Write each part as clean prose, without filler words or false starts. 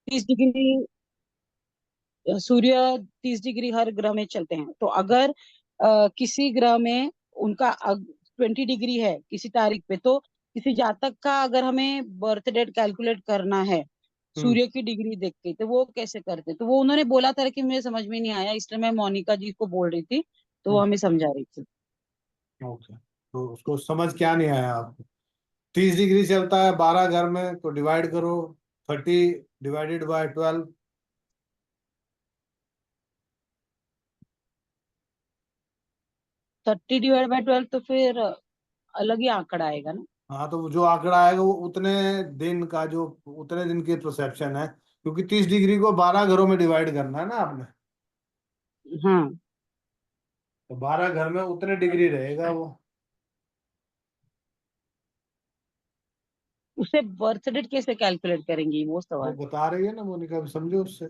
30 degree सूर्य 30 degree हर ग्रह में चलते हैं। तो अगर किसी ग्रह में उनका 20 डिग्री है किसी तारीख पे, तो किसी जातक का अगर हमें बर्थ डेट कैलकुलेट करना है हम्म। सूर्य की डिग्री देख के, तो वो कैसे करते? तो वो उन्होंने बोला था कि मुझे समझ में नहीं आया, इसलिए मैं मोनिका जी को बोल रही थी, तो वो हम्म। हमें समझा रही थी। ओके, तो उसको समझ क्या नहीं आया आपको? 30 डिग्री चलता है 12 घर में, तो डिवाइड करो, 30 डिवाइडेड बाय 12। 30 डिवाइड बाय 12 तो फिर अलग ही आंकड़ा आएगा ना। हाँ, तो जो आंकड़ा आएगा वो उतने दिन का, जो उतने दिन की परसेप्शन है, क्योंकि 30 डिग्री को 12 घरों में डिवाइड करना है ना आपने। हाँ। तो 12 घर में उतने डिग्री रहेगा वो। उसे बर्थ डेट कैसे कैलकुलेट करेंगी, वो वो सवाल। बता रही है ना मोनिका, भी समझो उससे।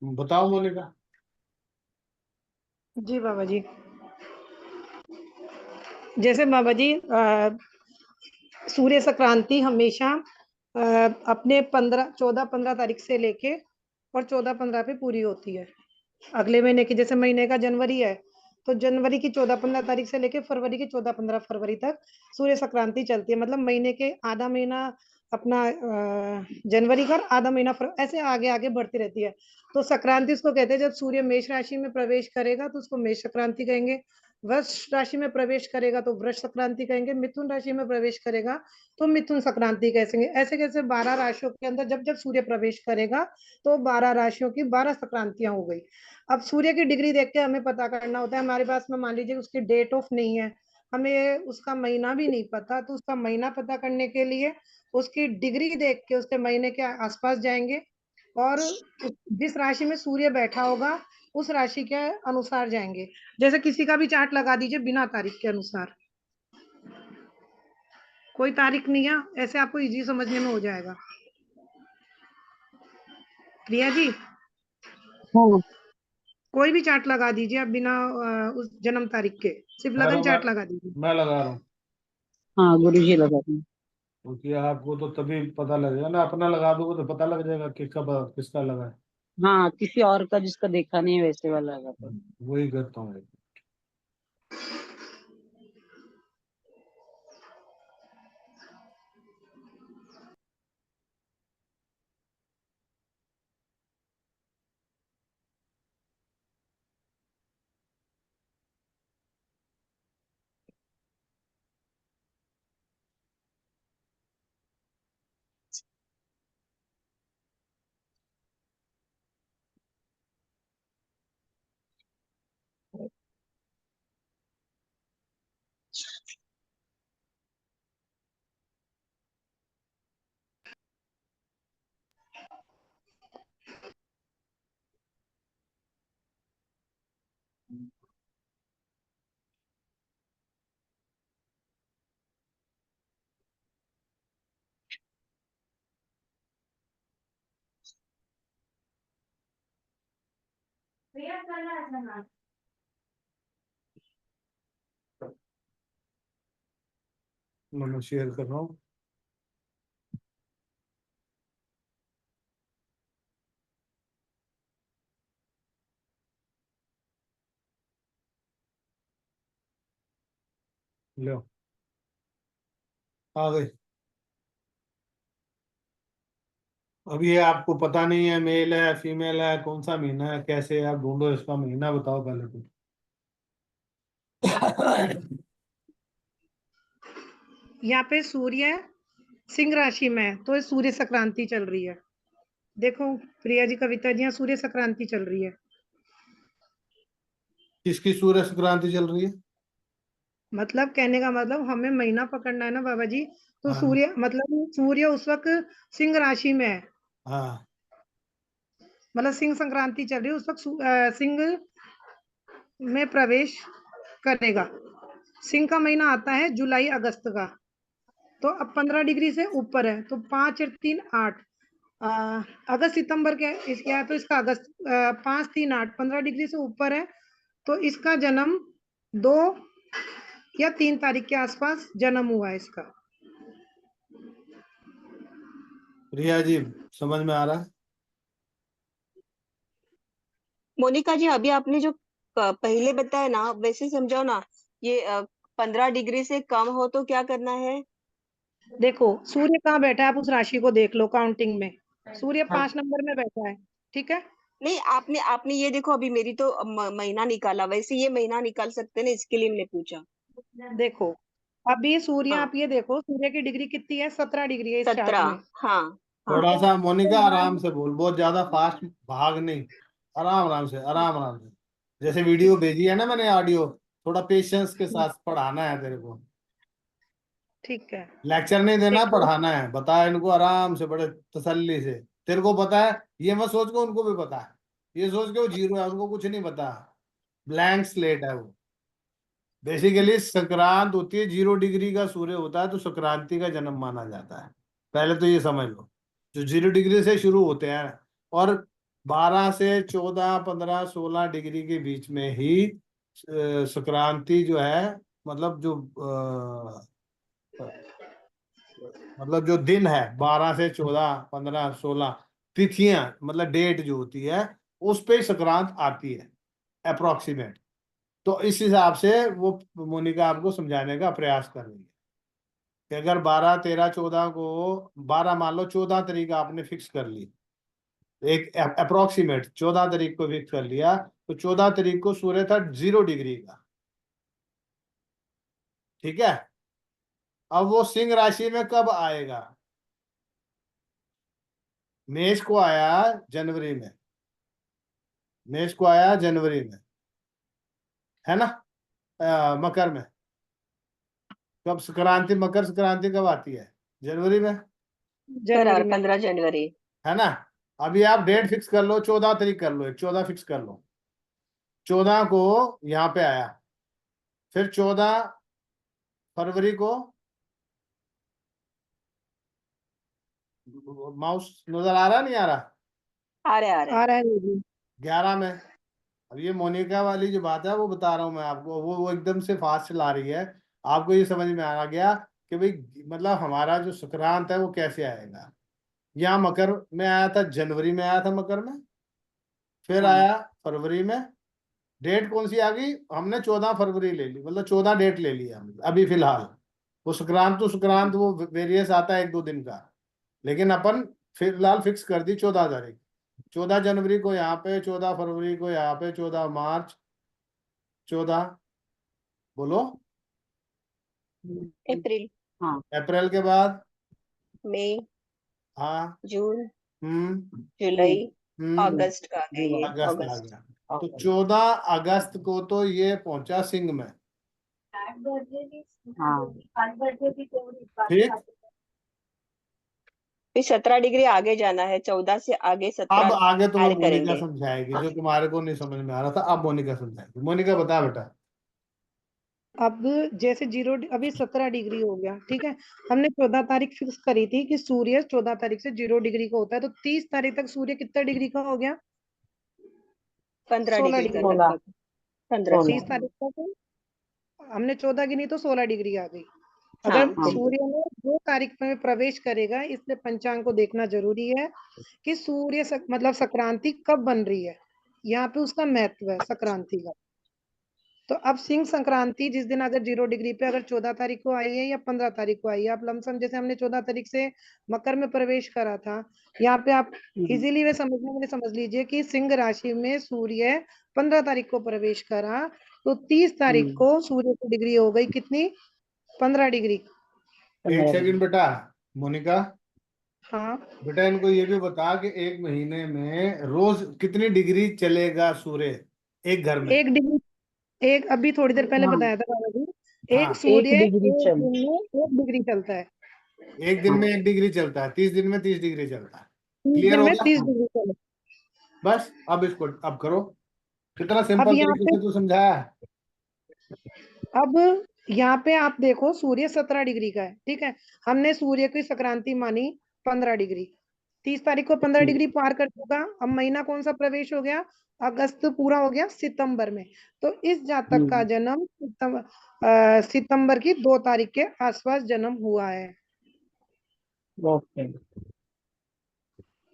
बताओ मोनिका। जी बाबा जी। जैसे बाबा जी सूर्य संक्रांति हमेशा अपने 14-15 तारीख से लेके और 14-15 पे पूरी होती है। अगले महीने की, जैसे महीने का जनवरी है, तो जनवरी की 14-15 तारीख से लेके फरवरी की 14-15 फरवरी तक सूर्य संक्रांति चलती है। मतलब महीने के आधा महीना अपना जनवरी का, और आधा महीना ऐसे आगे आगे बढ़ती रहती है। तो संक्रांति उसको कहते हैं, जब सूर्य मेष राशि में प्रवेश करेगा तो उसको मेष संक्रांति कहेंगे। वृष राशि में प्रवेश करेगा तो वृष संक्रांति कहेंगे। मिथुन राशि में प्रवेश करेगा तो मिथुन संक्रांति कहेंगे। ऐसे कैसे 12 राशियों के अंदर जब जब सूर्य प्रवेश करेगा तो 12 राशियों की 12 संक्रांतियां हो गई। अब सूर्य की डिग्री देख के हमें पता करना होता है। हमारे पास में मान लीजिए उसकी डेट ऑफ नहीं है, हमें उसका महीना भी नहीं पता, तो उसका महीना पता करने के लिए उसकी डिग्री देख के उसके महीने के आसपास जाएंगे, और जिस राशि में सूर्य बैठा होगा उस राशि के अनुसार जाएंगे। जैसे किसी का भी चार्ट लगा दीजिए बिना तारीख के अनुसार, कोई तारीख नहीं है, ऐसे आपको इजी समझने में हो जाएगा। प्रिया जी, हाँ। कोई भी चार्ट लगा दीजिए आप बिना उस जन्म तारीख के, सिर्फ मैं लगन लगा चार्ट लगा दीजिए। मैं लगा रहा हूँ। हाँ गुरु जी लगा दें। क्योंकि आपको तो तभी पता लगेगा ना, अपना लगा दोगे तो पता लग जाएगा कि कब किसका लगा है। हाँ, किसी और का जिसका देखा नहीं है वैसे वाला लगा दो। वही करता हूँ। मैं शेयर कर रहा हूँ। लो, आ गई। अब ये आपको पता नहीं है मेल है फीमेल है, कौन सा महीना है, कैसे आप ढूंढो इसका महीना, बताओ पहले तो। यहाँ पे सूर्य सिंह राशि में है, तो सूर्य संक्रांति चल रही है। देखो प्रिया जी, कविता जी, यहाँ सूर्य संक्रांति चल रही है। किसकी सूर्य संक्रांति चल रही है? मतलब कहने का मतलब हमें महीना पकड़ना है ना बाबा जी। तो हाँ। सूर्य मतलब सूर्य उस वक्त सिंह राशि में है। हाँ। मतलब सिंह संक्रांति चल रही है उस वक्त सिंह में प्रवेश करेगा। सिंह का महीना आता है जुलाई अगस्त का। तो अब 15 डिग्री से ऊपर है, तो 5 और 3 8, अगस्त सितंबर के इसके है, तो इसका अगस्त 5 3 8 15 डिग्री से ऊपर है। तो इसका जन्म 2 या 3 तारीख के आसपास जन्म हुआ है इसका। रिया जी समझ में आ रहा है? मोनिका जी, अभी आपने जो पहले बताया ना, वैसे समझाओ ना। ये 15 डिग्री से कम हो तो क्या करना है? देखो सूर्य कहाँ बैठा है, आप उस राशि को देख लो काउंटिंग में। सूर्य 5 नंबर में बैठा है, ठीक है। नहीं, आपने आपने ये देखो, अभी मेरी तो महीना निकाला, वैसे ये महीना निकाल सकते हैं ना, इसके लिए मैंने पूछा। देखो अभी सूर्य, हाँ, आप ये देखो सूर्य की डिग्री कितनी है, 17 डिग्री है इस चार्ट 17। में। हाँ। हाँ। थोड़ा सा मोनिका आराम से बोल, बहुत ज्यादा फास्ट भाग नहीं, आराम आराम से, आराम आराम से। जैसे वीडियो भेजी है ना मैंने, ऑडियो, थोड़ा पेशेंस के साथ पढ़ाना है तेरे को। ठीक है। लेक्चर नहीं देना, देखो पढ़ाना है। बता इनको आराम से, बड़े तसल्ली से। तेरे को पता है, ये मत सोच के उनको भी पता है। ये सोच के वो जीरो है, उनको कुछ नहीं पता। ब्लैंक स्लेट है वो। बेसिकली संक्रांत होती है, 0 डिग्री का सूर्य होता है, तो संक्रांति का जन्म माना जाता है। पहले तो ये समझ लो, जो 0 डिग्री से शुरू होते हैं और 12 से 14, 15, 16 डिग्री के बीच में ही संक्रांति जो है, मतलब जो मतलब जो दिन है, 12 से 14, 15, 16 तिथियां, मतलब डेट जो होती है, उस पे संक्रांत आती है अप्रोक्सीमेट। तो इस हिसाब से वो मोनिका आपको समझाने का प्रयास कर रही है कि अगर 12, 13, 14 को, 12 मान लो, 14 तारीख आपने फिक्स कर ली, एक अप्रोक्सीमेट 14 तारीख को फिक्स कर लिया, तो 14 तारीख को सूर्य था 0 डिग्री का, ठीक है। अब वो सिंह राशि में कब आएगा? मेष को आया जनवरी में, मेष को आया जनवरी में, है ना। मकर में कब संक्रांति, मकर संक्रांति कब आती है? जनवरी में, जनवरी में। 15 जनवरी। है ना। अभी आप डेट फिक्स कर लो, 14 तारीख कर लो, एक 14 फिक्स कर लो। 14 को यहाँ पे आया, फिर 14 फरवरी को, माउस नजर आ रहा नहीं आ रहा? आ रहे आ रहे। आ रहा है दीदी। 11 में। अब ये मोनिका वाली जो बात है वो बता रहा हूँ मैं आपको, वो एकदम से फास्ट चला रही है। आपको ये समझ में आ गया कि भाई, मतलब हमारा जो संक्रांत है वो कैसे आएगा। यहाँ मकर में आया था, जनवरी में आया था मकर में, फिर हाँ आया फरवरी में। डेट कौन सी आ गई? हमने 14 फरवरी ले ली, मतलब 14 डेट ले लिया हमने अभी फिलहाल। वो संक्रांत तो संक्रांत वो वेरियस आता है 1-2 दिन का, लेकिन अपन फिलहाल फिक्स कर दी 14 तारीख। 14 जनवरी को यहाँ पे, 14 फरवरी को यहाँ पे, 14 मार्च, 14, बोलो, अप्रैल, हाँ अप्रैल के बाद, मई, हाँ, जून, हम्म, जुलाई, हम्म, अगस्त का आ गया ये, अगस्त आ अगस्त। गया। तो 14 अगस्त को तो ये पहुंचा सिंह में, हाँ ठीक। फिर 17 डिग्री आगे जाना है, 14 से आगे अब 17 आगे तुम्हें ऐड मोनिका करेंगे। समझाएगी, जो तुम्हारे को नहीं समझ में आ रहा था, अब मोनिका समझाएगी। मोनिका बता बेटा। अब जैसे जीरो, अभी 17 डिग्री हो गया, ठीक है। हमने 14 तारीख फिक्स करी थी कि सूर्य 14 तारीख से 0 डिग्री का होता है, तो 30 तारीख तक सूर्य कितना डिग्री का हो गया? 15 सोलह डिग्री का डिग्री 16 लगभग। 15, 30 16 तारीख तक हमने 14 गिनी तो 16 डिग्री आ गई। हाँ, अगर हाँ बिल्कुल। सूर्य ने 2 तारीख में प्रवेश करेगा, इसलिए पंचांग को देखना जरूरी है कि सूर्य मतलब संक्रांति कब बन रही है। यहाँ पे उसका महत्व है संक्रांति का। तो अब सिंह संक्रांति जिस दिन अगर 0 डिग्री पे अगर 14 तारीख को आई है या 15 तारीख को आई है, आप लमसम जैसे हमने 14 तारीख से मकर में प्रवेश करा था, यहाँ पे आप हम्म, इजीली वे समझने में समझ लीजिए कि सिंह राशि में सूर्य 15 तारीख को प्रवेश करा, तो 30 तारीख हम्म, को सूर्य की डिग्री हो गई कितनी? 15 डिग्री। एक 15 सेकंड डिग्री। बेटा, मोनिका, हाँ बेटा इनको ये भी बता कि एक महीने में रोज कितनी डिग्री चलेगा सूर्य एक घर में? 1 डिग्री। एक अभी थोड़ी देर पहले हाँ बताया था बाबा जी, एक हाँ, सूर्य 1 डिग्री एक चल। दिन में 1 डिग्री चलता है। एक दिन हाँ में 1 डिग्री चलता है, 30 दिन में 30 डिग्री चलता है। 30 क्लियर दिन हो में गया? 30 डिग्री चलता बस अब इसको अब करो, कितना है। अब सिंपल यहाँ तरीके पे से तू समझाया है। अब यहाँ पे आप देखो सूर्य 17 डिग्री का है, ठीक है। हमने सूर्य की संक्रांति मानी 15 डिग्री। 30 तारीख को 15 डिग्री पार कर चुका। अब महीना कौन सा प्रवेश हो गया? अगस्त पूरा हो गया सितंबर में। तो इस जातक का हम्म, जन्म सितंबर की 2 तारीख के आसपास जन्म हुआ है। ओके।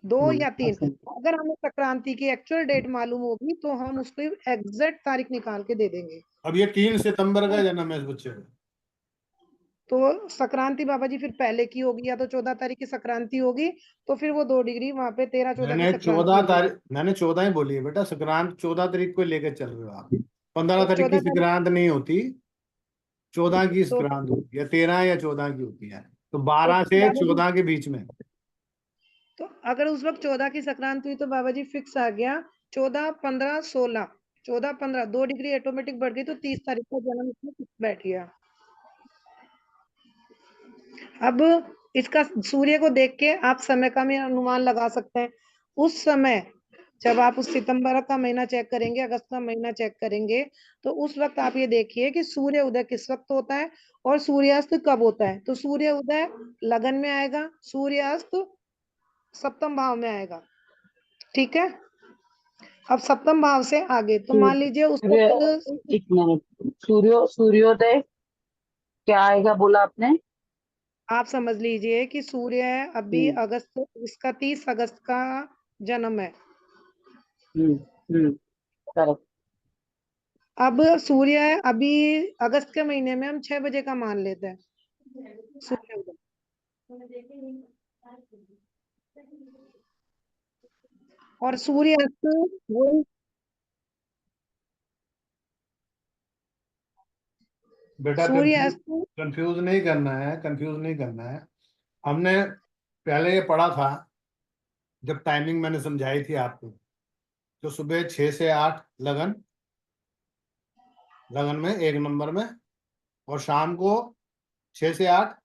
2 या 3। अच्छा। अगर हमें संक्रांति की एक्चुअल डेट मालूम होगी तो हम उसको एग्जैक्ट तारीख निकाल के दे देंगे। अब ये 3 सितंबर का जन्म है इस बच्चे का। तो संक्रांति बाबा जी फिर पहले की होगी, या तो 14 तारीख की संक्रांति होगी, तो फिर वो 2 डिग्री वहां पे 13-14 की संक्रांति होगी। मैंने 14 ही बोली है बेटा, संक्रांत 14 तारीख को लेकर चल रहे हो आप। 15 तो तारीख की 14 तारीख संक्रांत नहीं होती, 14 की तो संक्रांत होती है, 13 या 14 की होती है, तो तो 12 से बाबा जी, 14 के बीच में। तो अगर उस वक्त 14 की संक्रांति हुई तो बाबा जी फिक्स आ गया 14, 15, 16, 14, 15 2 डिग्री ऑटोमेटिक बढ़ गई, तो 30 तारीख का जन्म इसमें फिक्स बैठ गया। अब इसका सूर्य को देख के आप समय का भी अनुमान लगा सकते हैं। उस समय जब आप उस सितंबर का महीना चेक करेंगे, अगस्त का महीना चेक करेंगे, तो उस वक्त आप ये देखिए कि सूर्य उदय किस वक्त होता है और सूर्यास्त कब होता है। तो सूर्य उदय लगन में आएगा, सूर्यास्त सप्तम भाव में आएगा। ठीक है, अब सप्तम भाव से आगे तो मान लीजिए उस सूर्य, वक्त एक मिनट, सूर्योदय क्या आएगा बोला आपने? आप समझ लीजिए कि सूर्य अभी हम्म अगस्त, इसका 30 अगस्त का जन्म है। करेक्ट। अब सूर्य अभी अगस्त के महीने में हम 6 बजे का मान लेते हैं सूर्य उदय, और सूर्यास्त वो बेटा सूर्यास्त कंफ्यूज नहीं करना है, कंफ्यूज नहीं करना है। हमने पहले ये पढ़ा था, जब टाइमिंग मैंने समझाई थी आपको, तो सुबह 6 से 8 लगन, लगन में 1 नंबर में, और शाम को 6 से 8,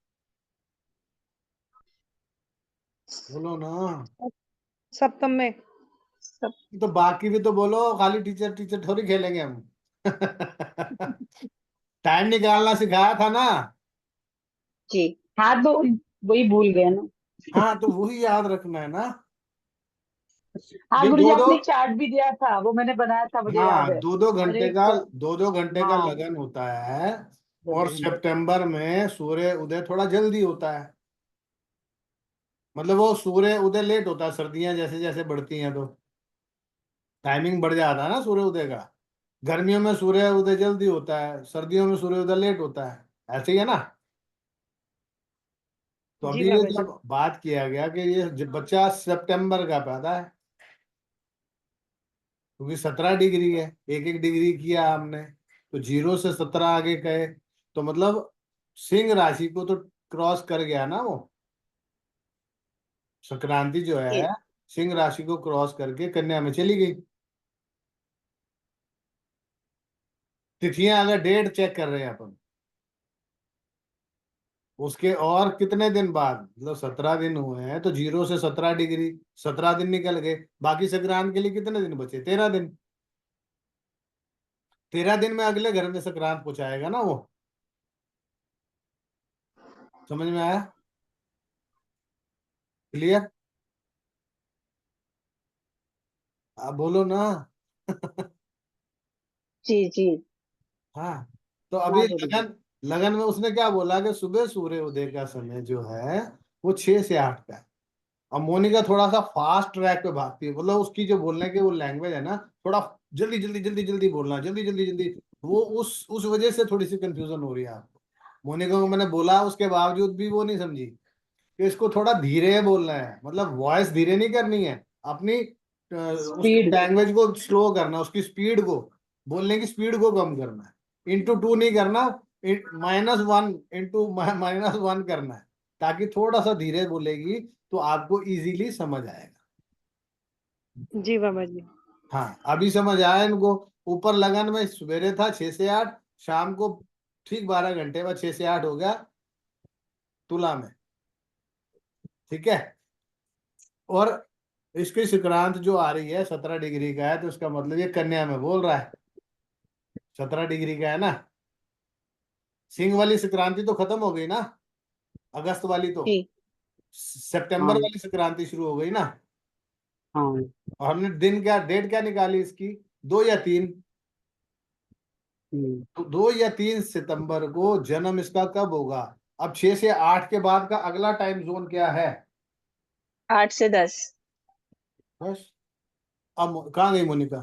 बोलो ना। सप्तम में। तो बाकी भी तो बोलो, खाली टीचर टीचर थोड़ी खेलेंगे हम। टाइम निकालना सिखाया था ना। जी हाँ, तो वही भूल गए ना। हाँ, तो वही याद रखना है ना। हाँ ये गुरुजी, दो दो, आपने चार्ट भी दिया था, वो मैंने बनाया था, मुझे याद हाँ, है। दो और घंटे का, एक, 2 घंटे का हाँ, लगन होता है। और 2 घंटे। सितंबर में सूर्य उदय थोड़ा जल्दी होता है, मतलब वो सूर्य उदय लेट होता है, सर्दियां जैसे जैसे बढ़ती हैं तो टाइमिंग बढ़ जाता है ना सूर्य उदय का। गर्मियों में सूर्य उदय जल्दी होता है, सर्दियों में सूर्य उदय लेट होता है, ऐसे ही है ना। तो जी अभी ये बाबा जी। जब बात किया गया कि ये बच्चा सितंबर का पैदा है, क्योंकि 17 डिग्री है, 1-1 डिग्री किया हमने, तो 0 से 17 आगे गए, तो मतलब सिंह राशि को तो क्रॉस कर गया ना वो। संक्रांति जो जी है सिंह राशि को क्रॉस करके कन्या में चली गई। तिथियां अगर डेट चेक कर रहे हैं अपन, उसके और कितने दिन बाद, मतलब 17 दिन हुए हैं, तो 0 से 17 डिग्री, 17 दिन निकल गए। बाकी संक्रांत के लिए कितने दिन बचे? 13 दिन। 13 दिन में अगले घर में संक्रांत पहुंचाएगा ना वो। समझ में आया? क्लियर? आप बोलो ना। जी जी। हाँ, तो अभी हाँ गुरुजी। लगन, लगन में उसने क्या बोला कि सुबह सूर्य उदय का समय जो है वो 6 से 8 का है। अब मोनिका थोड़ा सा फास्ट ट्रैक पे भागती है, मतलब उसकी जो बोलने की वो लैंग्वेज है ना, थोड़ा जल्दी जल्दी जल्दी जल्दी बोलना, जल्दी जल्दी जल्दी, वो उस वजह से थोड़ी सी कंफ्यूजन हो रही है आपको। मोनिका को मैंने बोला, उसके बावजूद भी वो नहीं समझी कि इसको थोड़ा धीरे बोलना है, मतलब वॉइस धीरे नहीं करनी है अपनी, उसकी स्पीड। लैंग्वेज को स्लो करना, उसकी स्पीड को, बोलने की स्पीड को कम करना है, *2 नहीं करना, -1 -1 करना है, ताकि थोड़ा सा धीरे बोलेगी तो आपको इजीली समझ आएगा। जी बाबा जी। हाँ, अभी समझ आया इनको। ऊपर लगन में सवेरे था 6 से 8, शाम को ठीक 12 घंटे बाद 6 से 8 हो गया तुला में। ठीक है, और इसकी संक्रांत जो आ रही है 17 डिग्री का है, तो इसका मतलब ये कन्या में बोल रहा है, 17 डिग्री का है ना। सिंह वाली संक्रांति तो खत्म हो गई ना, अगस्त वाली तो, जी सितंबर हाँ वाली संक्रांति शुरू हो गई ना। हाँ। और हमने दिन क्या, डेट क्या निकाली इसकी, 2 या 3। हम्म, तो 2 या 3 सितंबर को जन्म इसका कब होगा? अब 6 से 8 के बाद का अगला टाइम जोन क्या है? 8 से 10 बस। अब कहाँ गई मोनिका?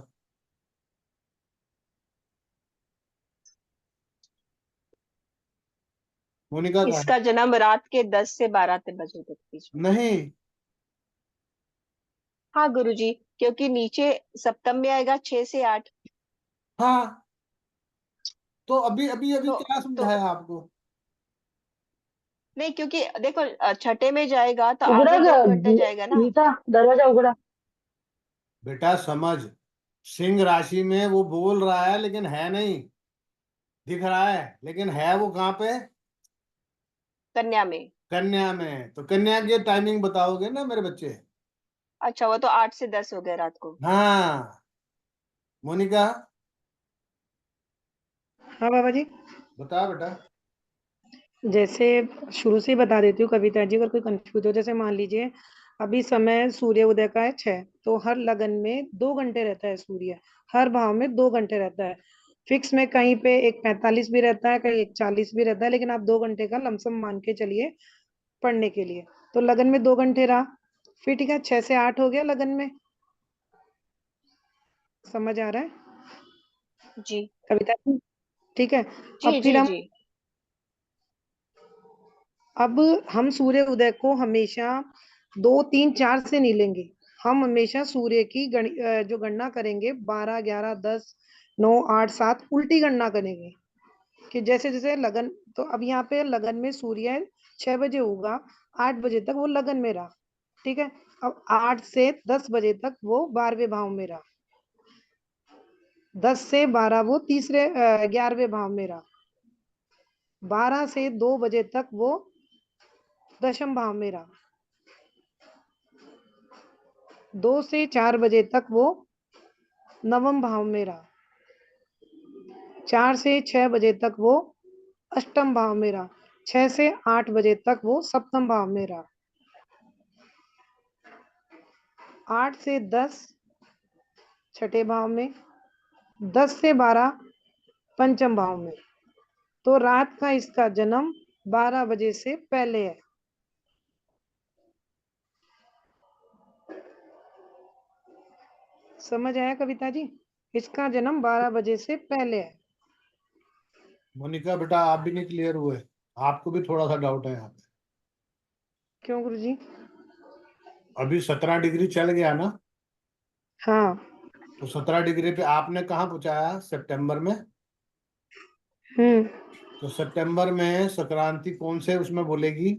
मोनिका कहाँ है? इसका जन्म रात के 10 से 12 बजे तक बीच में। नहीं। हाँ गुरुजी, क्योंकि नीचे सप्तम में आएगा 6 से 8। हाँ, तो अभी अभी अभी तो क्या तो समझाया आपको? नहीं, क्योंकि देखो छठे में जाएगा तो उघडा आगे ग 2 घंटे जाएगा ना। नीता, दरवाजा उघडा। बेटा समझ, सिंह राशि में वो बोल रहा है लेकिन है नहीं, दिख रहा है लेकिन है वो कहाँ पे? कन्या में। कन्या में। तो कन्या की टाइमिंग बताओगे ना मेरे बच्चे? अच्छा, वो तो 8 से 10 हो गया रात को। हाँ। मोनिका हाँ बाबा जी, बता बेटा। जैसे शुरू से ही बता देती हूँ कविता जी, अगर कोई कंफ्यूज हो। जैसे मान लीजिए अभी समय सूर्य उदय का है 6, तो हर लगन में 2 घंटे रहता है सूर्य, हर भाव में 2 घंटे रहता है। फिक्स में कहीं पे एक 45 भी रहता है, कहीं एक 40 भी रहता है, लेकिन आप 2 घंटे का लमसम मान के चलिए पढ़ने के लिए। तो लगन में 2 घंटे रहा, फिर ठीक है 6 से 8 हो गया लगन में। समझ आ रहा है जी कविता जी? ठीक है। जी अब फिर जी हम जी। अब हम सूर्य उदय को हमेशा 2 3 4 से नहीं लेंगे। हम हमेशा सूर्य की जो गणना करेंगे 12 11 10 9 8 7 उल्टी गणना करेंगे कि जैसे जैसे लगन। तो अब यहाँ पे लगन में सूर्य 6 बजे होगा, 8 बजे तक वो लगन में रहा। ठीक है। अब 8 से 10 बजे तक वो 12वें भाव में रहा, 10 से 12 वो 11वें भाव में रहा, 12 से 2 बजे तक वो 10वें भाव में रहा, 2 से 4 बजे तक वो 9वें भाव में रहा, 4 से 6 बजे तक वो 8वें भाव में रहा, 6 से 8 बजे तक वो 7वें भाव में रहा, 8 से 10 छठे भाव में, 10 से 12 पंचम भाव में। तो रात का इसका जन्म 12 बजे से पहले है। समझ आया कविता जी? इसका जन्म 12 बजे से पहले है। मोनिका बेटा आप भी नहीं क्लियर हुए, आपको भी थोड़ा सा डाउट है यहाँ पे। क्यों गुरुजी? अभी 17 डिग्री चल गया ना? हाँ। तो 17 डिग्री पे आपने कहाँ पहुंचाया सितंबर में? हम्म। तो सितंबर में संक्रांति कौन से उसमें बोलेगी?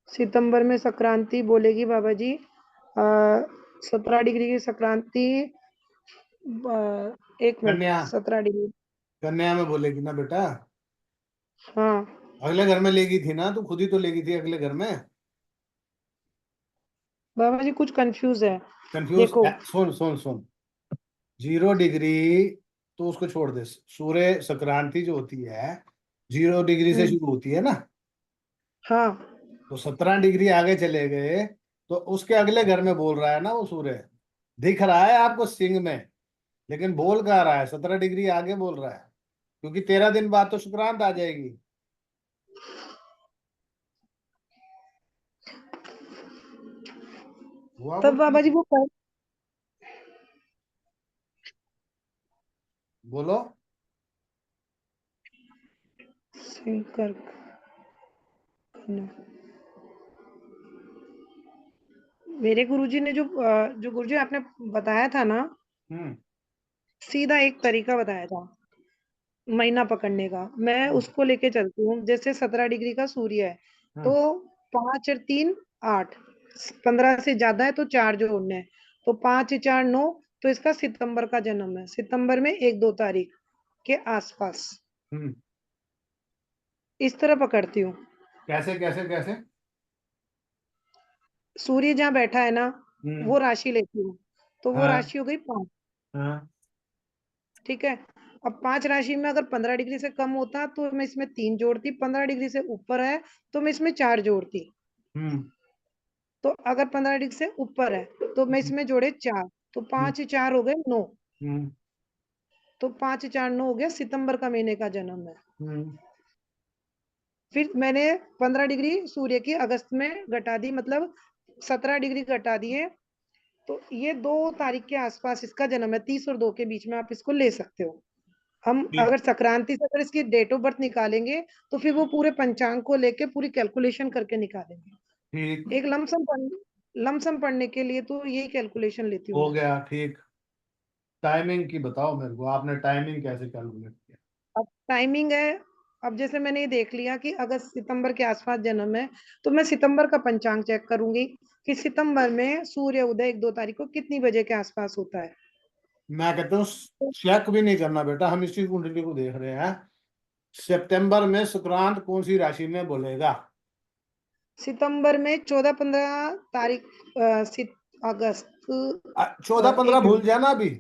सितंबर में संक्रांति बोलेगी बाबा जी 17 डिग्री की संक्रांति। 1 मिनट, कन्या। 17 डिग्री। कन्या में बोलेगी ना बेटा? हाँ अगले घर में लेगी थी ना, तू खुद ही तो लेगी थी अगले घर में। बाबा जी कुछ कंफ्यूज है। कंफ्यूज? देखो सुन सुन सुन, 0 डिग्री तो उसको छोड़ दे। सूर्य संक्रांति जो होती है 0 डिग्री से शुरू होती है ना? हाँ तो 17 डिग्री आगे चले गए, तो उसके अगले घर में बोल रहा है ना वो सूर्य। दिख रहा है आपको सिंह में, लेकिन बोल कहाँ रहा है? 17 डिग्री आगे बोल रहा है, क्योंकि 13 दिन बाद तो संक्रांत आ जाएगी। हुआ तब कुछ? बाबा जी वो बोलो। शंकर मेरे गुरुजी ने जो गुरुजी आपने बताया था ना, हम्म सीधा एक तरीका बताया था महीना पकड़ने का। मैं हम्म उसको लेके चलती हूँ। जैसे 17 डिग्री का सूर्य है, हम्म तो 5 और 3 8, 15 से ज्यादा है तो 4 जोड़ने हैं। तो 5 4 9, तो इसका सितंबर का जन्म है, सितंबर में 1 2 तारीख के आसपास। हम्म। इस तरह पकड़ती हूँ। कैसे कैसे कैसे? सूर्य जहाँ बैठा है ना, हम्म। वो राशि लेती हूँ। तो वो हाँ राशि हो गई 5। हाँ। ठीक है। अब 5 राशि में अगर 15 डिग्री से कम होता तो मैं इसमें 3 जोड़ती, 15 डिग्री से ऊपर है तो मैं इसमें 4 जोड़ती। हम्म तो अगर 15 डिग्री से ऊपर है तो मैं हम्म इसमें जोड़े 4, तो हम्म 5 4 हो गए 9। हम्म तो 5 4 9 हो गया, सितंबर का महीने का जन्म है। हम्म। फिर मैंने 15 डिग्री सूर्य की अगस्त में घटा दी, मतलब 17 डिग्री घटा दिए तो ये 2 तारीख के आसपास इसका जन्म है, 30 और 2 के बीच में आप इसको ले सकते हो। हम ठीक अगर संक्रांति से अगर इसकी डेट ऑफ बर्थ निकालेंगे तो फिर वो पूरे पंचांग को लेके पूरी कैलकुलेशन करके निकालेंगे। ठीक एक लमसम पढ़ने के लिए तो यही कैलकुलेशन लेती हूँ हो मैं। गया। ठीक, टाइमिंग की बताओ मेरे को, आपने टाइमिंग कैसे कैलकुलेट किया? अब टाइमिंग है, अब जैसे मैंने ये देख लिया कि अगस्त सितंबर के आसपास जन्म है, तो मैं सितंबर का पंचांग चेक करूंगी कि सितंबर में सूर्य उदय 1-2 तारीख को कितनी बजे के आसपास होता है। मैं कहता हूँ चेक भी नहीं करना बेटा, हम इसी कुंडली को देख रहे हैं। सितंबर में संक्रांत कौन सी राशि में बोलेगा? सितंबर में 14-15 तारीख अगस्त 14-15 एक भूल मिनट, जाना अभी।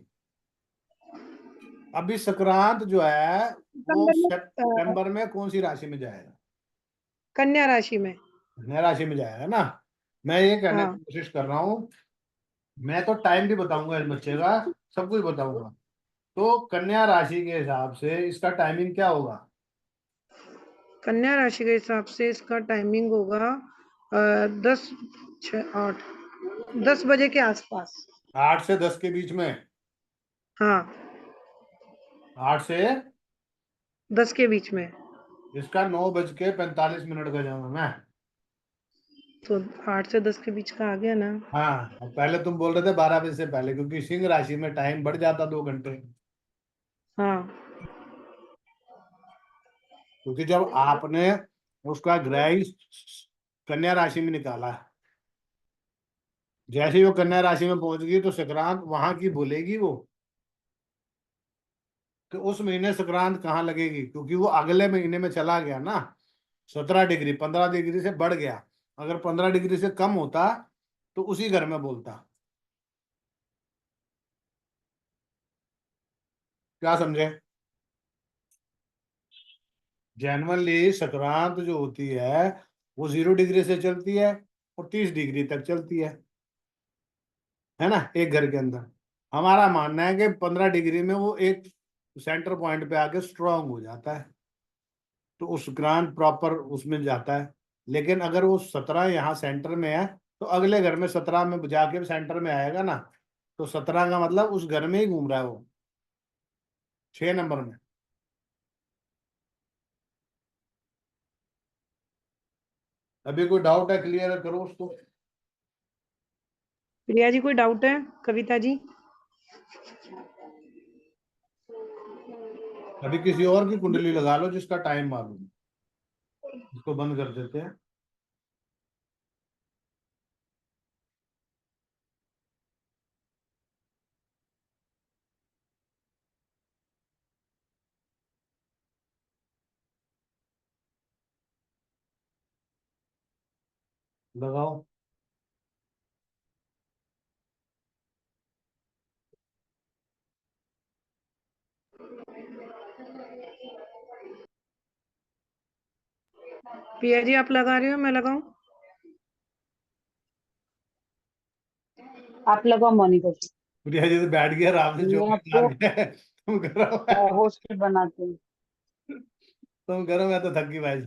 अभी संक्रांत जो है वो सितंबर में सितंबर में कौन सी राशि में जाएगा? कन्या राशि में। कन्या राशि में जाएगा ना। मैं ये कहने हाँ, की कोशिश कर रहा हूँ, मैं तो टाइम भी बताऊंगा इस बच्चे का, सब कुछ बताऊंगा। तो कन्या राशि के हिसाब से इसका टाइमिंग क्या होगा? कन्या राशि के हिसाब से इसका टाइमिंग होगा 10 बजे के आसपास। 8 से 10 के बीच में। हाँ, 8 से 10 के बीच में। इसका 9:45 का जन्म है। तो 8 से 10 के बीच का आ गया ना। हाँ, अब पहले तुम बोल रहे थे 12 बजे से पहले, क्योंकि सिंह राशि में टाइम बढ़ जाता 2 घंटे। हाँ, क्योंकि जब आपने उसका ग्रह ही कन्या राशि में निकाला, जैसे ही वो कन्या राशि में पहुंच गई तो संक्रांत वहां की बोलेगी वो। तो उस महीने संक्रांत कहाँ लगेगी, क्योंकि वो अगले महीने में चला गया ना। 17 डिग्री, 15 डिग्री से बढ़ गया। अगर 15 डिग्री से कम होता तो उसी घर में बोलता। क्या समझे? जनरली संक्रांत जो होती है वो 0 डिग्री से चलती है और 30 डिग्री तक चलती है ना, एक घर के अंदर। हमारा मानना है कि 15 डिग्री में वो एक सेंटर पॉइंट पे आके स्ट्रांग हो जाता है, तो उस ग्रांड प्रॉपर उसमें जाता है। लेकिन अगर वो 17 यहाँ सेंटर में है तो अगले घर में 17 में जाके सेंटर में आएगा ना, तो 17 का मतलब उस घर में ही घूम रहा है वो 6 नंबर में। अभी कोई डाउट है, क्लियर करो उसको। प्रिया जी कोई डाउट है? कविता जी? अभी किसी और की कुंडली लगा लो जिसका टाइम मालूम है। इसको बंद कर देते हैं। लगाओ। प्रिया जी आप लगा रहे हो, मैं लगाऊं? आप लगाओ मोनिका जी। प्रिया जी तो बैठ गया आराम से, जो मैं भी आपको काम है तुम करो। होस्ट बनाती हूँ। तुम करो, मैं तो थक गई भाई।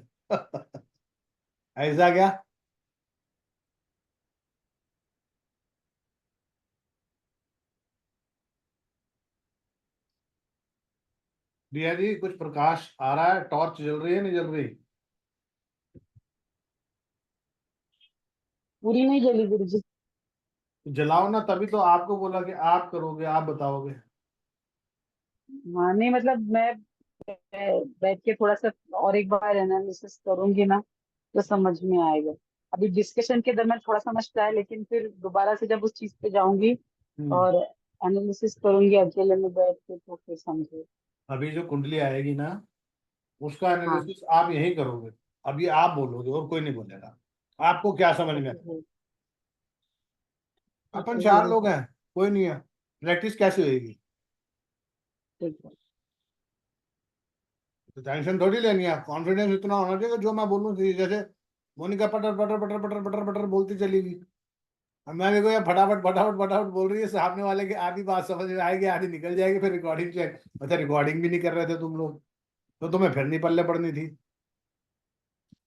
ऐसा क्या? प्रिया जी कुछ प्रकाश आ रहा है, टॉर्च जल रही है नहीं जल रही? पूरी नहीं जली गुरु जी। तो जलाओ ना, तभी तो आपको बोला कि आप करोगे, आप बताओगे। हाँ नहीं मतलब मैं बैठ के थोड़ा सा और एक बार एनालिसिस करूंगी ना, तो समझ में आएगा। अभी डिस्कशन के दरम्यान थोड़ा समझता है, लेकिन फिर दोबारा से जब उस चीज पे जाऊंगी हम्म। और एनालिसिस करूंगी अकेले में बैठ के, तो फिर समझे। अभी जो कुंडली आएगी ना, उसका हाँ एनालिसिस आप यही करोगे। अभी आप बोलोगे और कोई नहीं बोलेगा। आपको क्या समझ में ठीक आए? है। ठीक अपन है 4 गुरु लोग जी। हैं, कोई नहीं है। प्रैक्टिस कैसे होगी? ठीक है। तो टेंशन थोड़ी लेनी है, कॉन्फिडेंस इतना होना चाहिए कि जो मैं बोलूँ जैसे मोनिका पटर पटर पटर पटर पटर पटर बोलती चलेगी। अब मैं देखो ये फटाफट फटाफट फटाफट बोल रही है, सामने वाले की आधी बात समझ में आएगी, आधी निकल जाएगी, फिर रिकॉर्डिंग चेक। अच्छा, रिकॉर्डिंग भी नहीं कर रहे थे तुम लोग, तो तुम्हें फिर नहीं पल्ले पड़नी थी।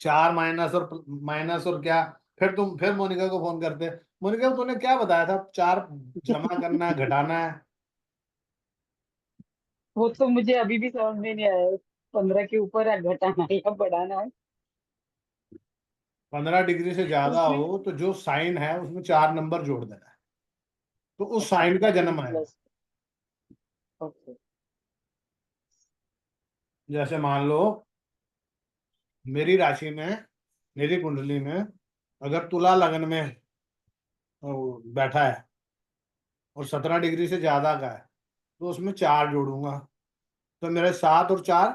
4 माइनस और क्या, फिर मोनिका को फोन करते, मोनिका तूने क्या बताया था, 4 जमा करना है, घटाना है? वो तो मुझे अभी भी समझ में नहीं आया, 15 के ऊपर है घटाना है या बढ़ाना है। 15 डिग्री से ज्यादा उसमें हो तो जो साइन है उसमें 4 नंबर जोड़ देना है, तो उस अच्छा साइन का तीन जन्म आएगा। Plus okay. जैसे मान लो मेरी राशि में, मेरी कुंडली में अगर तुला लगन में बैठा है और 17 डिग्री से ज्यादा का है, तो उसमें 4 जोड़ूंगा, तो मेरे 7 और 4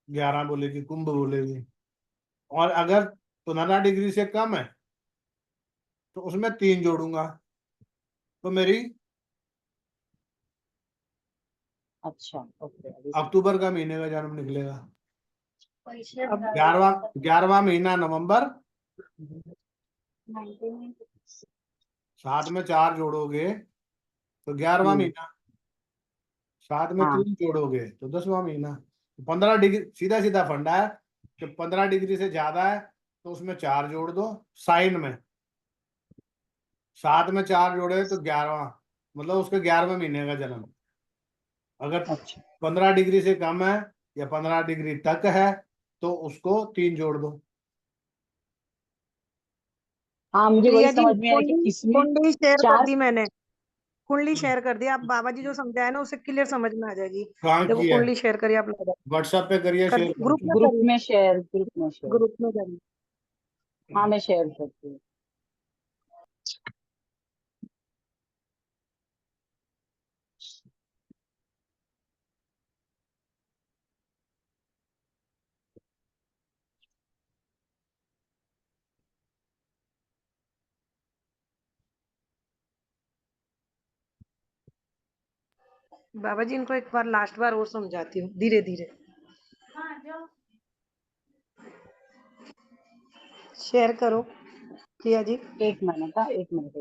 11 बोलेगी, कुंभ बोलेगी। और अगर 15 डिग्री से कम है तो उसमें 3 जोड़ूंगा, तो मेरी अच्छा ओके अभी अक्टूबर का महीने का जन्म निकलेगा। अब 11वां महीना नवंबर, 7 में 4 जोड़ोगे तो 11वां हम्म, महीना, 7 में हाँ 3 जोड़ोगे तो 10वां महीना। 15 डिग्री, सीधा सीधा फंडा है कि 15 डिग्री से ज्यादा है तो उसमें 4 जोड़ दो साइन में, 7 में 4 जोड़े तो 11वां, मतलब उसके 11वें महीने का जन्म। अगर अच्छा 15 डिग्री से कम है या 15 डिग्री तक है तो उसको 3 जोड़ दो। हाँ मुझे वही प्रिया जी, समझ में आया कि कुंडली इसमें कुंडली शेयर कर 4। दी मैंने। कुंडली शेयर कर दी, आप बाबा जी जो समझाया ना उसे क्लियर समझ में आ जाएगी। कहाँ देखो की है? कुंडली शेयर करिए, आप लगा व्हाट्सएप पे करिए कर शेयर ग्रुप करके। में करिए, ग्रुप में शेयर। ग्रुप में करिए। हाँ मैं शेयर करती हूँ। बाबा जी इनको एक बार लास्ट बार और समझाती हूँ धीरे धीरे। शेयर करो प्रिया जी। 1 मिनट, हाँ 1 मिनट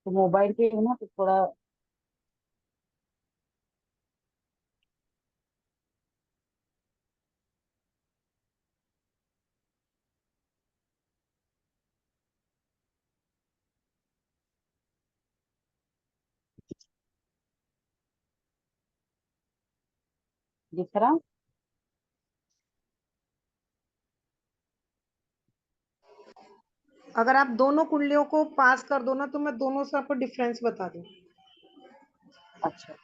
तो मोबाइल पे है ना तो थोड़ा दिख रहा। अगर आप दोनों कुंडलियों को पास कर दो ना तो मैं दोनों से आपको डिफरेंस बता दूं। अच्छा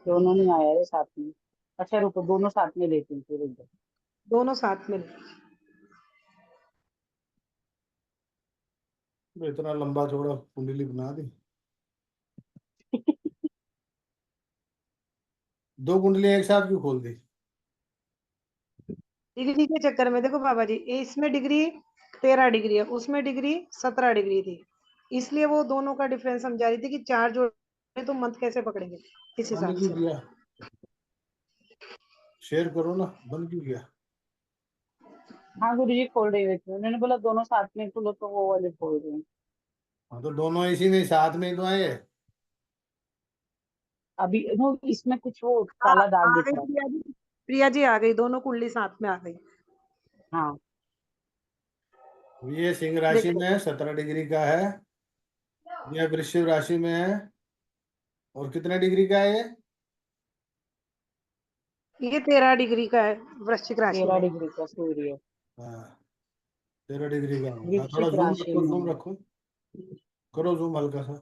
दोनों नहीं आया है साथ में। अच्छा रुको दोनों साथ में लेती हूँ फिर एकदम। दोनों साथ में। इतना लंबा चौड़ा कुंडली बना दी, 2 कुंडली एक साथ क्यों खोल दी? डिग्री के चक्कर में देखो बाबा जी, इसमें डिग्री 13 डिग्री है, उसमें डिग्री 17 डिग्री थी, इसलिए वो दोनों का डिफरेंस समझा रही थी कि 4 जोड़े तो मंथ कैसे पकड़ेंगे इस बंद हिसाब क्यों से। किया? शेयर करो ना, बंद क्यों किया? हाँ गुरु जी खोल रही हुई थी, उन्होंने बोला दोनों साथ में खोलो तो वो वाले खोल रहे हैं। हाँ तो दोनों इसी में साथ में ही तो आए। अभी वो इसमें कुछ वो आ, काला दाग आ दिख गई रहा है। प्रिया जी, प्रिया जी आ गई, दोनों कुंडली साथ में आ गई। हाँ ये सिंह राशि देखो में 17 डिग्री का है, ये वृश्चिक राशि में है, और कितने डिग्री का है ये? ये 13 डिग्री का है वृश्चिक राशि 13 में। डिग्री का सूर्य हाँ 13 डिग्री का होगा। हाँ, थोड़ा वृश्चिक जूम राशि रखो, जूम में। रखो, करो जूम हल्का सा,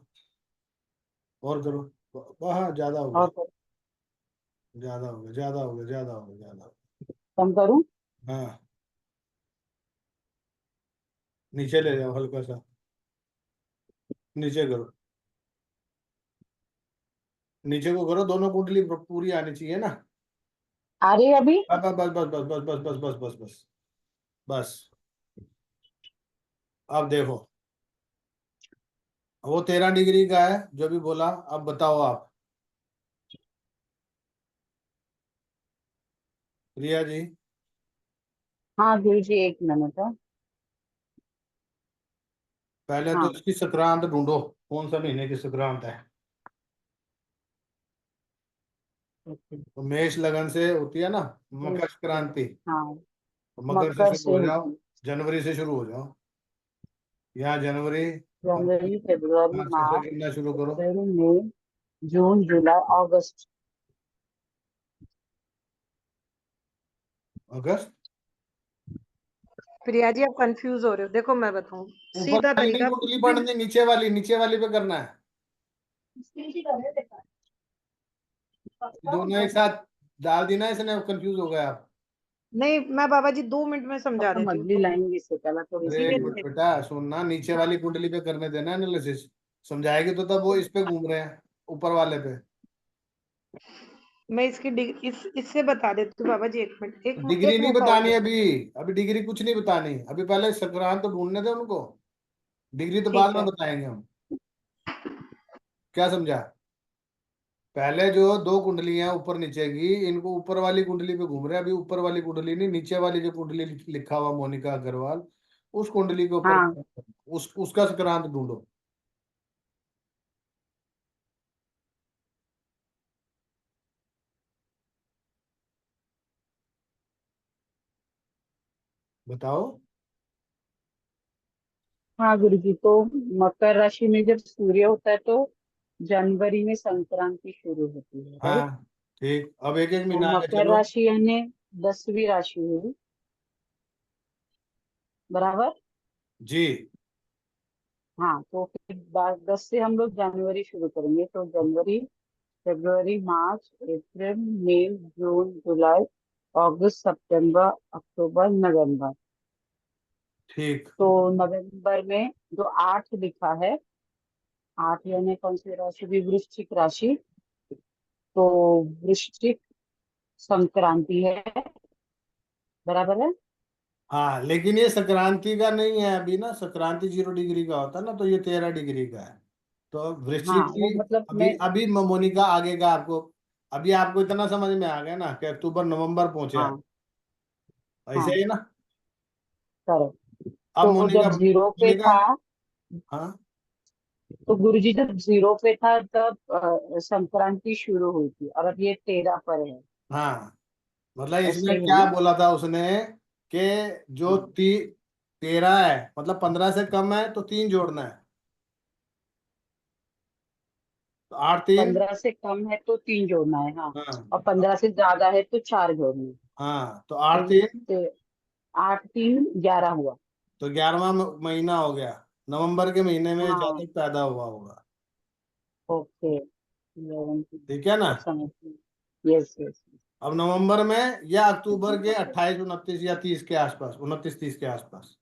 और करो। हाँ ज्यादा हो गया, और तो ज्यादा हो गया, ज्यादा हो गया, ज्यादा हो गया, ज्यादा हो कम करूं। गया। हाँ नीचे ले जाओ हल्का सा, नीचे करो, नीचे को करो, दोनों कुंडली पूरी आनी चाहिए ना। आ रही है अभी। बस बस बस बस बस बस बस बस बस बस बस। अब देखो, वो 13 डिग्री का है जो भी बोला, अब बताओ आप प्रिया जी। हाँ गुरु जी 1 मिनट है। पहले तो हाँ इसकी संक्रांत ढूंढो, कौन सा महीने की संक्रांत है। ओके। तो मेष लगन से होती है ना मकर संक्रांति, हाँ, तो मकर से मकर शुरू से हो जाओ, होती जनवरी से शुरू हो जाओ। यहाँ जनवरी, जनवरी, फरवरी, मार्च से मार्च, गिनना शुरू करो। अप्रैल, मई, जून, जुलाई, अगस्त। अगस्त, प्रिया जी आप कंफ्यूज हो रहे हो, देखो मैं बताऊं ऊपर सीधा वाली नहीं तरीका। कुंडली पढ़नी, नीचे वाली पे करना है। दोनों एक साथ डाल दी ना इसने, कंफ्यूज हो गया आप। नहीं मैं बाबा जी 2 मिनट में अब समझा हम देती हूँ अगली तो लाइन भी से पहला थोड़ी अरे सी एक धीरे मिनट धीरे। बेटा सुनना, नीचे वाली कुंडली पे करने देना एनालिसिस। समझाएगी तो तब वो इस पे घूम रहे हैं, ऊपर वाले पे। मैं इसकी इससे बता देती हूँ बाबा जी, डिग्री एक नहीं मौका और बतानी दो। अभी, अभी डिग्री कुछ नहीं बतानी, अभी पहले संक्रांत तो ढूंढने दे उनको, डिग्री तो बाद ठीक में है। बताएंगे हम। क्या समझा? पहले जो दो कुंडलियां ऊपर नीचे की, इनको ऊपर वाली कुंडली पे घूम रहे हैं अभी, ऊपर वाली कुंडली नहीं, नीचे वाली जो कुंडली लिखा हुआ मोनिका अग्रवाल, उस कुंडली के ऊपर हाँ, उसका संक्रांत ढूंढो। बताओ। हाँ गुरु जी। तो मकर राशि में जब सूर्य होता है तो जनवरी में संक्रांति शुरू होती है, राइट। हाँ ठीक, अब एक एक तो महीना आगे मकर चलो। राशि यानी 10वीं राशि हुई, बराबर। जी। हाँ, तो फिर 10 से हम लोग जनवरी शुरू करेंगे, तो जनवरी, फरवरी, मार्च, अप्रैल, मई, जून, जुलाई, अगस्त, सितंबर, अक्टूबर, नवंबर। ठीक। तो नवंबर में जो 8 लिखा है, 8 यानी कौन सी राशि भी, वृश्चिक राशि। तो वृश्चिक संक्रांति है, बराबर है। हाँ लेकिन ये संक्रांति का नहीं है अभी ना, संक्रांति 0 डिग्री का होता है ना, तो ये 13 डिग्री का है। तो हाँ, वृश्चिक वो की मतलब अभी मैं, अभी मोनिका आगे का आपको, अभी आपको इतना समझ में आ गया ना कि अक्टूबर नवंबर पहुंचे आप, हाँ ऐसे हाँ, ही ना। करेक्ट। अब तो मोनिका जब जीरो पे मोनिका था, हाँ तो गुरुजी जब जीरो पे था तब संक्रांति शुरू हुई थी, और अब ये 13 पर है। हाँ, मतलब ऐसे इसमें ही है क्या ना। बोला था उसने कि जो हाँ, 13 है, मतलब 15 से कम है तो 3 जोड़ना है, तो 8 3। 15 से कम है तो 3 जोड़ना है, हाँ। हाँ और 15 से ज्यादा है तो 4 जोड़ना है। हाँ, तो तो 8 3, ये 8 3 11 हुआ। तो 11वां महीना हो गया। नवंबर के महीने में हाँ, जातक पैदा हुआ होगा। ओके, 11, ठीक है ना? अब समझ गई। Yes yes. अब नवंबर में या अक्टूबर के 28 29 या 30 के आसपास, 29 30 के आसपास,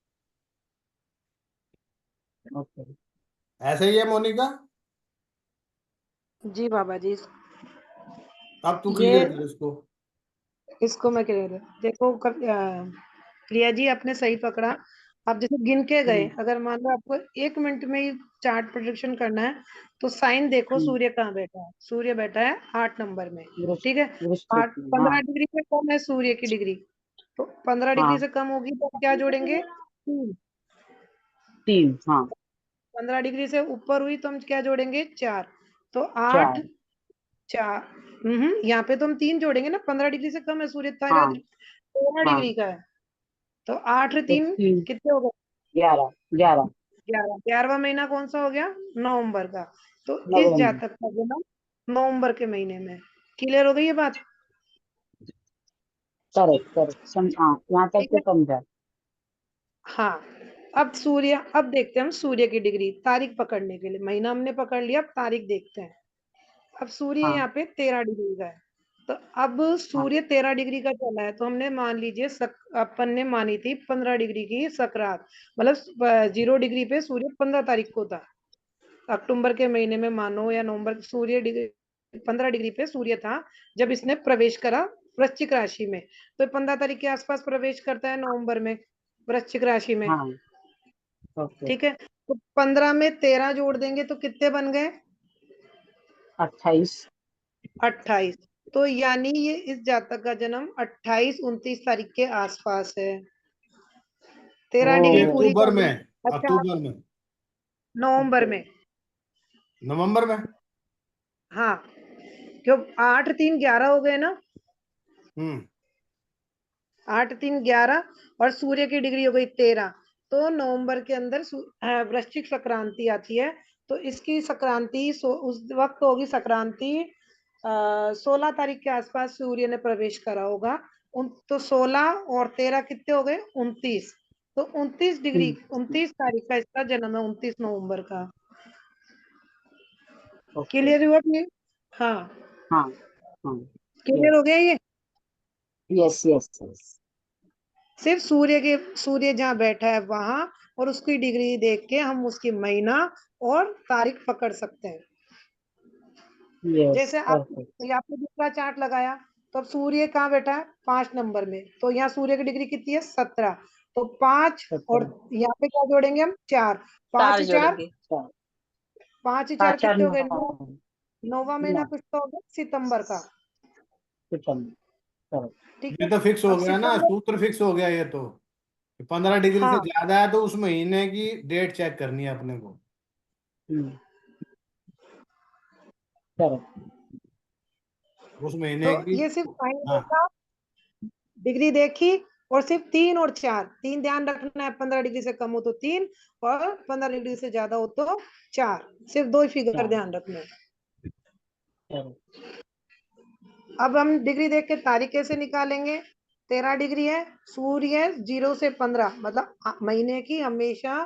ओके। ऐसे ही है मोनिका। जी बाबा जी। अब तू ये क्लियर कर इसको। इसको मैं क्लियर देखो प्रिया जी आपने सही पकड़ा। आप जैसे गिन के गए, हम्म, अगर मान लो आपको 1 मिनट में ही चार्ट प्रोजेक्शन करना है, तो साइन देखो हम्म, सूर्य कहाँ बैठा है, सूर्य बैठा है 8 नंबर में। ठीक है। वृश्चिक आठ में, हाँ। 15 डिग्री से कम है सूर्य की डिग्री, तो 15 डिग्री हाँ, से कम होगी तो क्या जोड़ेंगे, 3। 3, हाँ। 15 डिग्री से ऊपर हुई तो हम क्या जोड़ेंगे, 4। तो 8 4, 4। यहाँ पे तो हम 3 जोड़ेंगे ना, 15 डिग्री से कम है सूर्य, 13 हाँ 13 हाँ। डिग्री का है। तो 8 तो 3 3, कितने हो गए, 11, 11 11। 11वां महीना कौन सा हो गया, नवंबर का। तो इस नवंबर। जातक का जन्म नवंबर के महीने में। क्लियर हो गई ये बात। करेक्ट करेक्ट, हाँ, यहाँ तक ठीक तो है। समझा। हाँ। अब देखते हैं हम सूर्य की डिग्री, तारीख पकड़ने के लिए महीना हमने पकड़ लिया, अब तारीख देखते हैं। अब सूर्य हाँ यहाँ पे 13 डिग्री का है। तो अब हाँ सूर्य 13 डिग्री का चला है, तो हमने मान लीजिए अपन ने मानी थी 15 डिग्री की सकरात, मतलब 0 डिग्री पे सूर्य 15 तारीख को था। अक्टूबर के महीने में मानो या नवंबर, सूर्य डिग्री 15 डिग्री पे सूर्य था जब इसने प्रवेश करा वृश्चिक राशि में। तो 15 तारीख के आसपास प्रवेश करता है नवंबर में वृश्चिक राशि में। हाँ, ओके। ठीक है। तो 15 में 13 जोड़ देंगे तो कितने बन गए, 28। 28। तो यानी ये इस जातक का जन्म 28 29 तारीख के आसपास है। ओ, 13 डिग्री पूरी अक्टूबर कर में, ली। अच्छा, अक्टूबर में, नवंबर ओके। में। नवंबर में। हाँ, क्यों 8 3 11 हो गए ना, 8 3 11 और सूर्य की डिग्री हो गई 13। तो नवंबर के अंदर वृश्चिक संक्रांति आती है। तो इसकी संक्रांति उस वक्त होगी संक्रांति 16 तारीख के आसपास सूर्य ने प्रवेश करा होगा। तो 16 और 13 कितने हो गए 29। तो 29 डिग्री 29 तारीख का इसका जन्म है, 29 नवंबर का। ओके। क्लियर हुआ कि? हाँ हाँ हाँ। क्लियर हो गया ये। Yes yes yes. सिर्फ सूर्य जहाँ बैठा है वहां और उसकी डिग्री देख के हम उसकी महीना और तारीख पकड़ सकते हैं। यस जैसे आप परफेक्ट। यहाँ पे दूसरा चार्ट लगाया, तो अब सूर्य कहाँ बैठा है 5 नंबर में, तो यहाँ सूर्य की डिग्री कितनी है 17। तो 5 और यहाँ पे क्या जोड़ेंगे हम 4, 5 4 4 जोड़ेंगे। 5 4 5 4 कितने हो गए 9 नौवा महीना 9 कुछ तो हो गया सितंबर का। सितंबर। ठीक ये है, तो फिक्स हो अब गया ना, सितंबर, सूत्र फिक्स हो गया ये तो। 15 डिग्री से हाँ ज्यादा है तो उस महीने की डेट चेक करनी है अपने को। करेक्ट। उस महीने तो की। ये सिर्फ टाइम हाँ देखा, डिग्री देखी, और सिर्फ 3 और 4, 3 ध्यान रखना है, 15 डिग्री से कम हो तो 3 और 15 डिग्री से ज्यादा हो तो 4, सिर्फ 2 ही फिगर ध्यान रखना है। अब हम डिग्री देख के तारीख कैसे निकालेंगे। 13 डिग्री है, सूर्य 0 से 15 मतलब महीने की हमेशा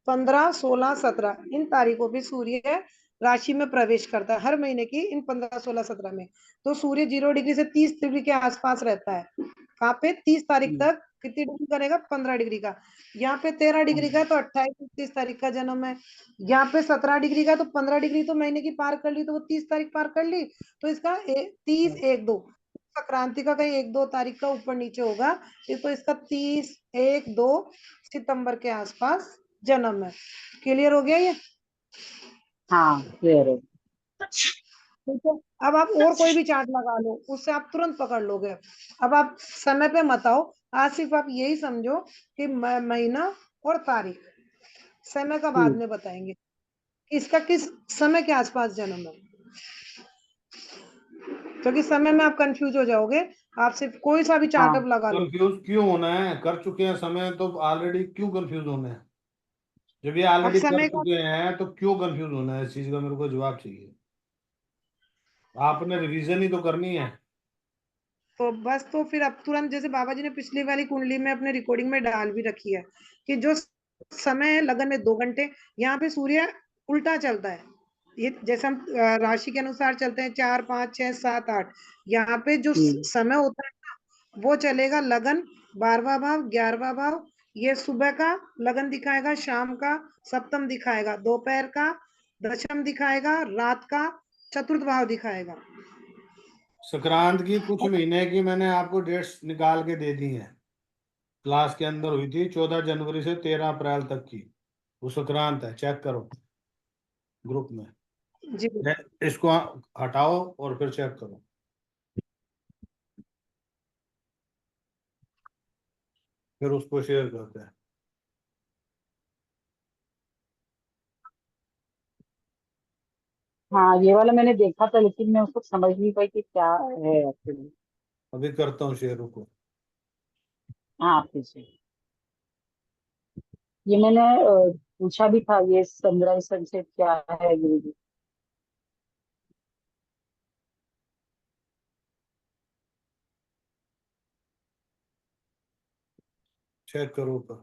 15 16 17 इन तारीखों पे सूर्य राशि में प्रवेश करता है, हर महीने की इन 15 16 17 में। तो सूर्य 0 डिग्री से 30 डिग्री के आसपास रहता है। कहाँ पे 30 तारीख तक कितनी डिग्री करेगा 15 डिग्री का। यहाँ पे 13 डिग्री का तो 28 29 तारीख का जन्म है। यहाँ पे 17 डिग्री का तो 15 डिग्री तो महीने की पार कर ली, तो वो 30 तारीख पार कर ली। तो इसका 30 1 2 संक्रांति का कहीं 1 2 तारीख का ऊपर नीचे होगा, तो इसका 30 1 2 सितंबर के आसपास जन्म है। क्लियर हो गया ये? हाँ क्लियर है। ठीक है, अब आप और कोई भी चार्ट लगा लो, उससे आप तुरंत पकड़ लोगे। अब आप समय पे मत आओ, आज सिर्फ आप यही समझो कि महीना और तारीख, समय का बाद में बताएंगे इसका किस समय के आसपास जन्म है, क्योंकि समय में आप कंफ्यूज हो जाओगे। आप सिर्फ कोई सा भी चार्ट हाँ अब लगा लो। कंफ्यूज क्यों होना है, कर चुके हैं समय तो ऑलरेडी, क्यों कंफ्यूज होना है? जब ये अब ऑलरेडी कर समय का चुके हैं तो क्यों कंफ्यूज होना है? इस चीज का मेरे को जवाब चाहिए। आपने रिवीजन ही तो करनी है। तो बस, तो फिर अब तुरंत, जैसे बाबा जी ने पिछली वाली कुंडली में अपने रिकॉर्डिंग में डाल भी रखी है कि जो समय है लगन में 2 घंटे, यहाँ पे सूर्य उल्टा चलता है। ये जैसे हम राशि के अनुसार चलते हैं 4 5 6 7 8, यहाँ पे जो समय होता है ना वो चलेगा लगन 12वां भाव 11वां भाव, ये सुबह का लगन दिखाएगा, शाम का सप्तम दिखाएगा, दोपहर का दशम दिखाएगा, रात का चतुर्थ भाव दिखाएगा। संक्रांत की कुछ महीने की मैंने आपको डेट्स निकाल के दे दी हैं, क्लास के अंदर हुई थी, 14 जनवरी से 13 अप्रैल तक की। वो संक्रांत है, चेक करो ग्रुप में। जी इसको हटाओ और फिर चेक करो, फिर उसको शेयर करते हैं। हाँ ये वाला मैंने देखा था, लेकिन मैं उसको समझ नहीं पाई कि क्या है एक्चुअली। अभी करता हूँ शेयर को। हाँ पीछे ये मैंने पूछा भी था, ये सनराइज सनसेट क्या है गुरुजी। चेक करो ऊपर।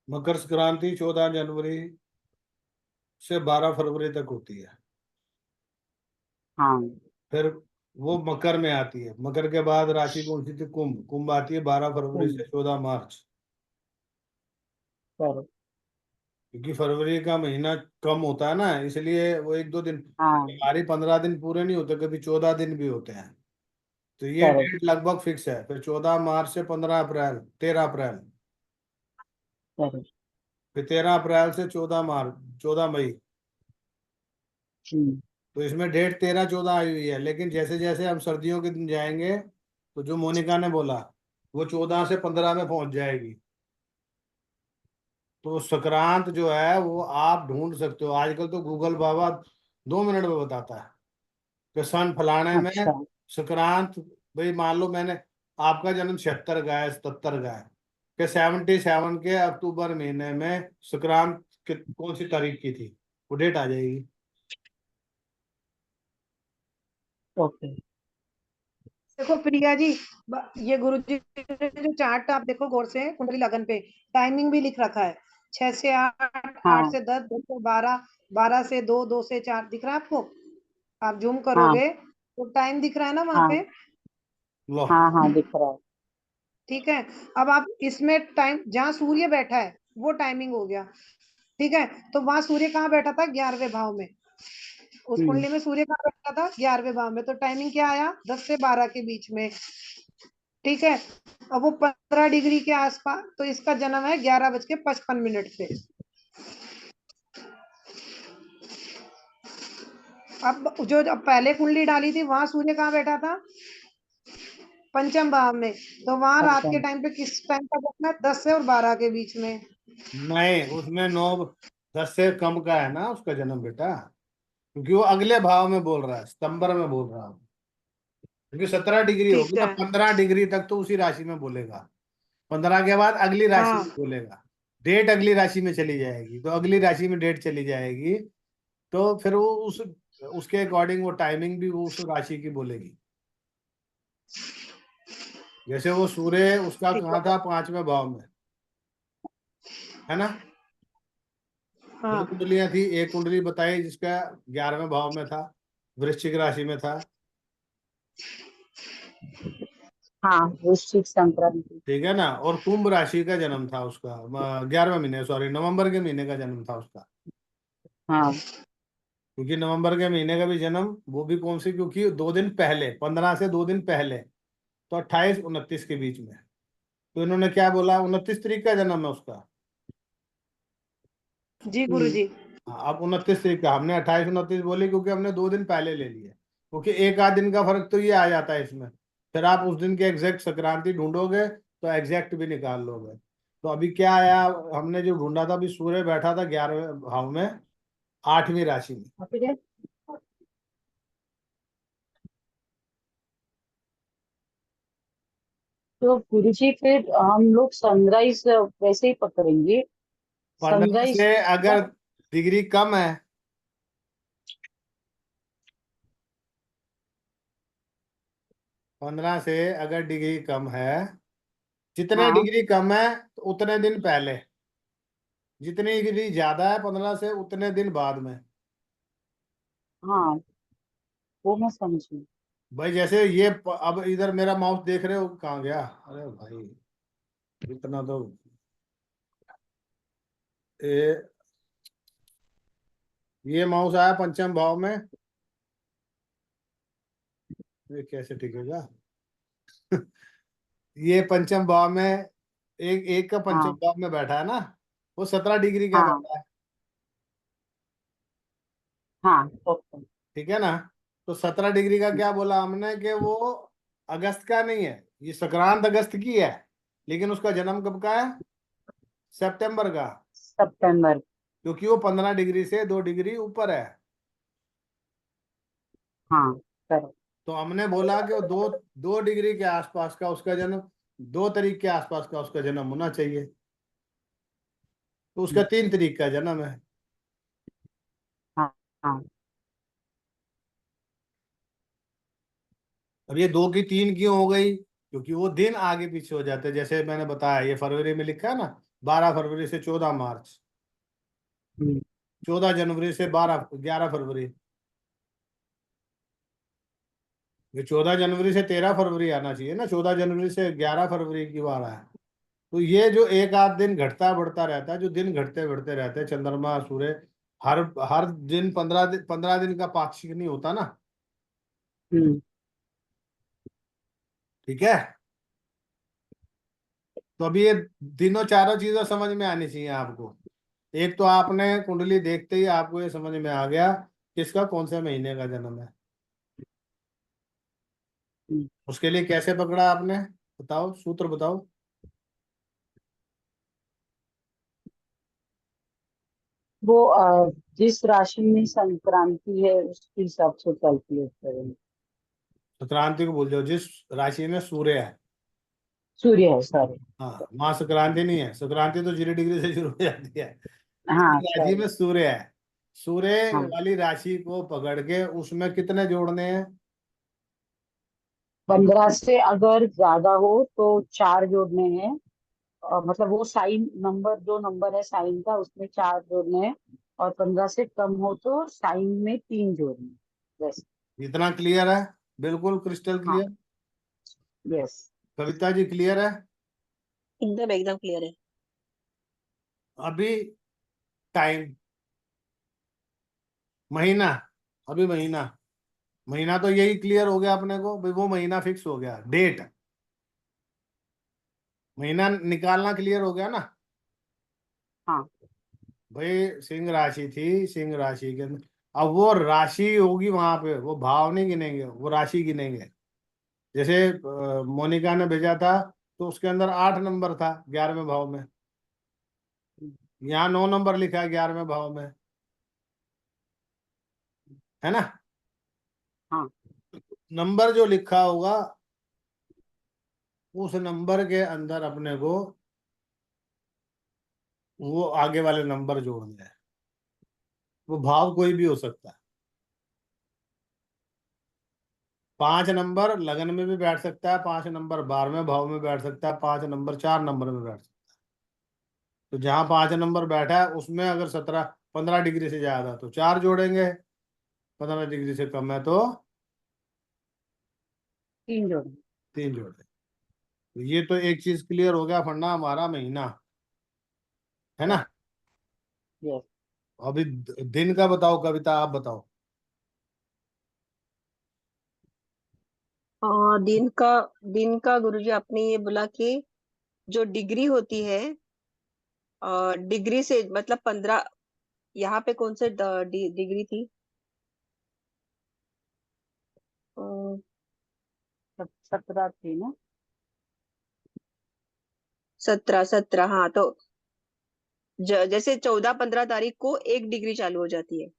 मकर संक्रांति 14 जनवरी से 12 फरवरी तक होती है। हाँ फिर वो मकर में आती है। मकर के बाद राशि कौन सी थी? कुंभ। कुंभ आती है 12 फरवरी से 14 मार्च। करो। क्योंकि फरवरी का महीना कम होता है ना, इसलिए वो 1 2 दिन, हाँ हमारी 15 दिन पूरे नहीं होते, कभी 14 दिन भी होते हैं। तो ये करो डेट लगभग फिक्स है। फिर 14 मार्च से 15 अप्रैल, 13 अप्रैल, करो। फिर 13 अप्रैल से 14 मार्च, 14 मई। हम्म, तो इसमें डेट 13 14 आई हुई है, लेकिन जैसे जैसे हम सर्दियों के दिन जाएंगे तो जो मोनिका ने बोला वो 14 से 15 में पहुंच जाएगी। तो संक्रांत जो है वो आप ढूंढ सकते हो, आजकल तो गूगल बाबा 2 मिनट में बताता है कि सन फलाने में अच्छा। संक्रांत। भाई मान लो मैंने आपका जन्म 76 का है, 77 का है, कि 77 के अक्टूबर महीने में संक्रांत कौन सी तारीख की थी, वो डेट आ जाएगी। ओके। देखो प्रिया जी, ये गुरु जी ने जो चार्ट आप देखो गौर से, कुंडली लगन पे टाइमिंग भी लिख रखा है, 6 से 8, 8 हाँ से 10, 10 से 12, 12 से 2, 2 से 4, दिख रहा है आपको? आप जूम हाँ करोगे तो टाइम दिख रहा है ना वहां हाँ पे? लो। हाँ हाँ दिख रहा है। ठीक है। अब आप इसमें टाइम जहाँ सूर्य बैठा है वो टाइमिंग हो गया। ठीक है। तो वहां सूर्य कहाँ बैठा था? 11वें भाव में। उस हम्म। कुंडली में सूर्य कहाँ बैठा था? 11वें भाव में। तो टाइमिंग क्या आया? 10 से 12 के बीच में। ठीक है। अब वो 15 डिग्री के आसपास, तो इसका जन्म है 11:55 पे। अब जो जब पहले कुंडली डाली थी वहां सूर्य कहाँ बैठा था? पंचम भाव में। तो वहां रात अच्छा। के टाइम पे किस टाइम का देखना है? 10 से और 12 के बीच में। नहीं, उसमें 9-10 से कम का है ना उसका जन्म बेटा, क्योंकि वो अगले भाव में बोल रहा है, सितंबर में बोल रहा हूँ। क्योंकि 17 डिग्री होगी ठीक तो है। 15 डिग्री तक तो उसी राशि में बोलेगा, 15 के बाद अगली राशि हाँ में बोलेगा। डेट अगली राशि में चली जाएगी, तो अगली राशि में डेट चली जाएगी, तो फिर वो उसके अकॉर्डिंग वो टाइमिंग भी वो उस राशि की बोलेगी। जैसे वो सूर्य उसका ठीक कहाँ है। था, 5वें भाव में, है ना। दो हाँ कुंडलियां थी, एक कुंडली बताई जिसका 11वें भाव में था, वृश्चिक राशि में था। हाँ वृश्चिक संक्रांति। ठीक है ना, और कुंभ राशि का जन्म था उसका, 11वें महीने, सॉरी नवंबर के महीने का जन्म था उसका। हाँ क्योंकि नवंबर के महीने का भी जन्म वो भी कौन सी, क्योंकि 2 दिन पहले, 15 से 2 दिन पहले, तो 28-29 के बीच में। तो इन्होंने क्या बोला, 29 तारीख का जन्म है उसका। जी गुरु हम्म। जी। हाँ, अब 29 तारीख का, हमने 28-29 बोली क्योंकि हमने 2 दिन पहले ले लिए, क्योंकि एक आध दिन का फर्क तो ये आ जाता है इसमें। फिर आप उस दिन के एग्जैक्ट संक्रांति ढूंढोगे तो एग्जैक्ट भी निकाल लोगे। तो अभी क्या आया, हमने जो ढूंढा था, अभी सूर्य बैठा था 11वें भाव में, 8वीं राशि में। ठीक है। तो गुरु जी फिर हम लोग सनराइज वैसे ही पकड़ेंगे। 15 सनराइज से का। अगर डिग्री कम है, 15 से अगर डिग्री कम है, जितने हाँ डिग्री कम है तो उतने दिन पहले, जितनी डिग्री ज्यादा है 15 से उतने दिन बाद में। हाँ वो मैं समझी। भाई जैसे ये अब इधर मेरा माउस देख रहे हो कहाँ गया, अरे भाई इतना तो ये ये माउस आया पंचम भाव में, ये कैसे टिकेगा। ये पंचम भाव में, एक एक का पंचम हाँ भाव में बैठा है ना, वो 17 डिग्री का हाँ बैठा है। हाँ ओके। ठीक है ना। तो 17 डिग्री का क्या बोला हमने कि वो अगस्त का नहीं है, ये संक्रांत अगस्त की है, लेकिन उसका जन्म कब का है, सितंबर का। सितंबर। क्योंकि वो 15 डिग्री से 2 डिग्री ऊपर है। हाँ करेक्ट। तो हमने बोला कि वो दो 2 डिग्री के आसपास का उसका जन्म, 2 तारीख के आसपास का उसका जन्म होना चाहिए। तो उसका 3 तारीख का जन्म है। हाँ हाँ अब ये 2 की 3 क्यों हो गई, क्योंकि वो दिन आगे पीछे हो जाते हैं। जैसे मैंने बताया, ये फरवरी में लिखा है ना, 12 फरवरी से 14 मार्च, हम्म, 14 जनवरी से 11 फरवरी, ये 14 जनवरी से 13 फरवरी आना चाहिए ना, 14 जनवरी से 11 फरवरी की बार है। तो ये जो एक आध दिन घटता बढ़ता रहता है, जो दिन घटते बढ़ते रहते हैं, चंद्रमा सूर्य, हर हर दिन 15 दिन का पाक्षिक नहीं होता ना। हम्म, ठीक है। तो अभी ये तीनों चारों चीजें समझ में आनी चाहिए आपको। एक तो आपने कुंडली देखते ही आपको ये समझ में आ गया किसका कौन से महीने का जन्म है। हम्म। उसके लिए कैसे पकड़ा आपने, बताओ, सूत्र बताओ। वो जिस राशि में संक्रांति है उसके हिसाब से कैलकुलेट करेंगे। संक्रांति को भूल जाओ, जिस राशि में सूर्य है। सूर्य है, सॉरी। हाँ, वहां संक्रांति नहीं है, संक्रांति तो 0 डिग्री से शुरू हो जाती है। हाँ, राशि में सॉरी। सूर्य है, सूर्य हाँ, वाली राशि को पकड़ के उसमें कितने जोड़ने हैं? 15 से अगर ज्यादा हो तो 4 जोड़ने हैं। मतलब वो साइन नंबर, जो नंबर है साइन का उसमें 4 जोड़ने हैं। और 15 से कम हो तो साइन में 3 जोड़ने हैं। बस। इतना क्लियर है? बिल्कुल क्रिस्टल हाँ। Clear. Yes. Kavita ji clear है? एकदम एकदम क्लियर है। अभी टाइम, महीना, अभी महीना, महीना तो यही क्लियर हो गया अपने को भाई, वो महीना फिक्स हो गया। डेट, महीना निकालना क्लियर हो गया ना हाँ। भाई। सिंह राशि थी, सिंह राशि के अंदर अब वो राशि होगी, वहां पे वो भाव नहीं गिनेंगे, वो राशि गिनेंगे। जैसे मोनिका ने भेजा था तो उसके अंदर 8 नंबर था 11वें भाव में, यहाँ 9 नंबर लिखा है 11वें भाव में, है ना। हाँ। नंबर जो लिखा होगा उस नंबर के अंदर अपने को वो आगे वाले नंबर जोड़ने हैं। वो भाव कोई भी हो सकता है। 5 नंबर लगन में भी बैठ सकता है, 5 नंबर 12वें भाव में बैठ सकता है, 5 नंबर 4 नंबर में बैठ सकता है। तो जहां 5 नंबर बैठा है उसमें अगर 17-15 डिग्री से ज्यादा तो 4 जोड़ेंगे, 15 डिग्री से कम है तो 3 जोड़ने। 3 जोड़ेंगे। तो ये तो एक चीज क्लियर हो गया, फंडा हमारा महीना, है ना। यस। अभी दिन का बताओ, कविता आप बताओ। दिन का गुरुजी आपने ये बोला कि जो डिग्री होती है, डिग्री से मतलब 15, यहाँ पे कौन से डिग्री थी? 17 थी ना। 17 17, हाँ। तो जैसे 14 15 तारीख को 1 डिग्री चालू हो जाती है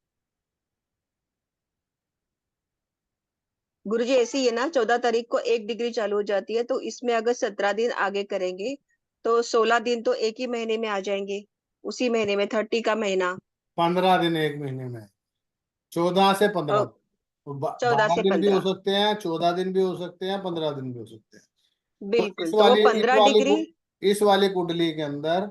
गुरुजी, ऐसी ही है ना? 14 तारीख को 1 डिग्री चालू हो जाती है, तो इसमें अगर 17 दिन आगे करेंगे तो 16 दिन तो एक ही महीने में आ जाएंगे, उसी महीने में 30 का महीना। 15 दिन एक महीने में, 14 से 15। और तो 14 12 से दिन भी हो 15 सकते हैं, 14 दिन भी हो सकते हैं, 15 दिन भी हो सकते हैं। तो बिल्कुल, तो वो 15 डिग्री। इस वाली कुंडली के अंदर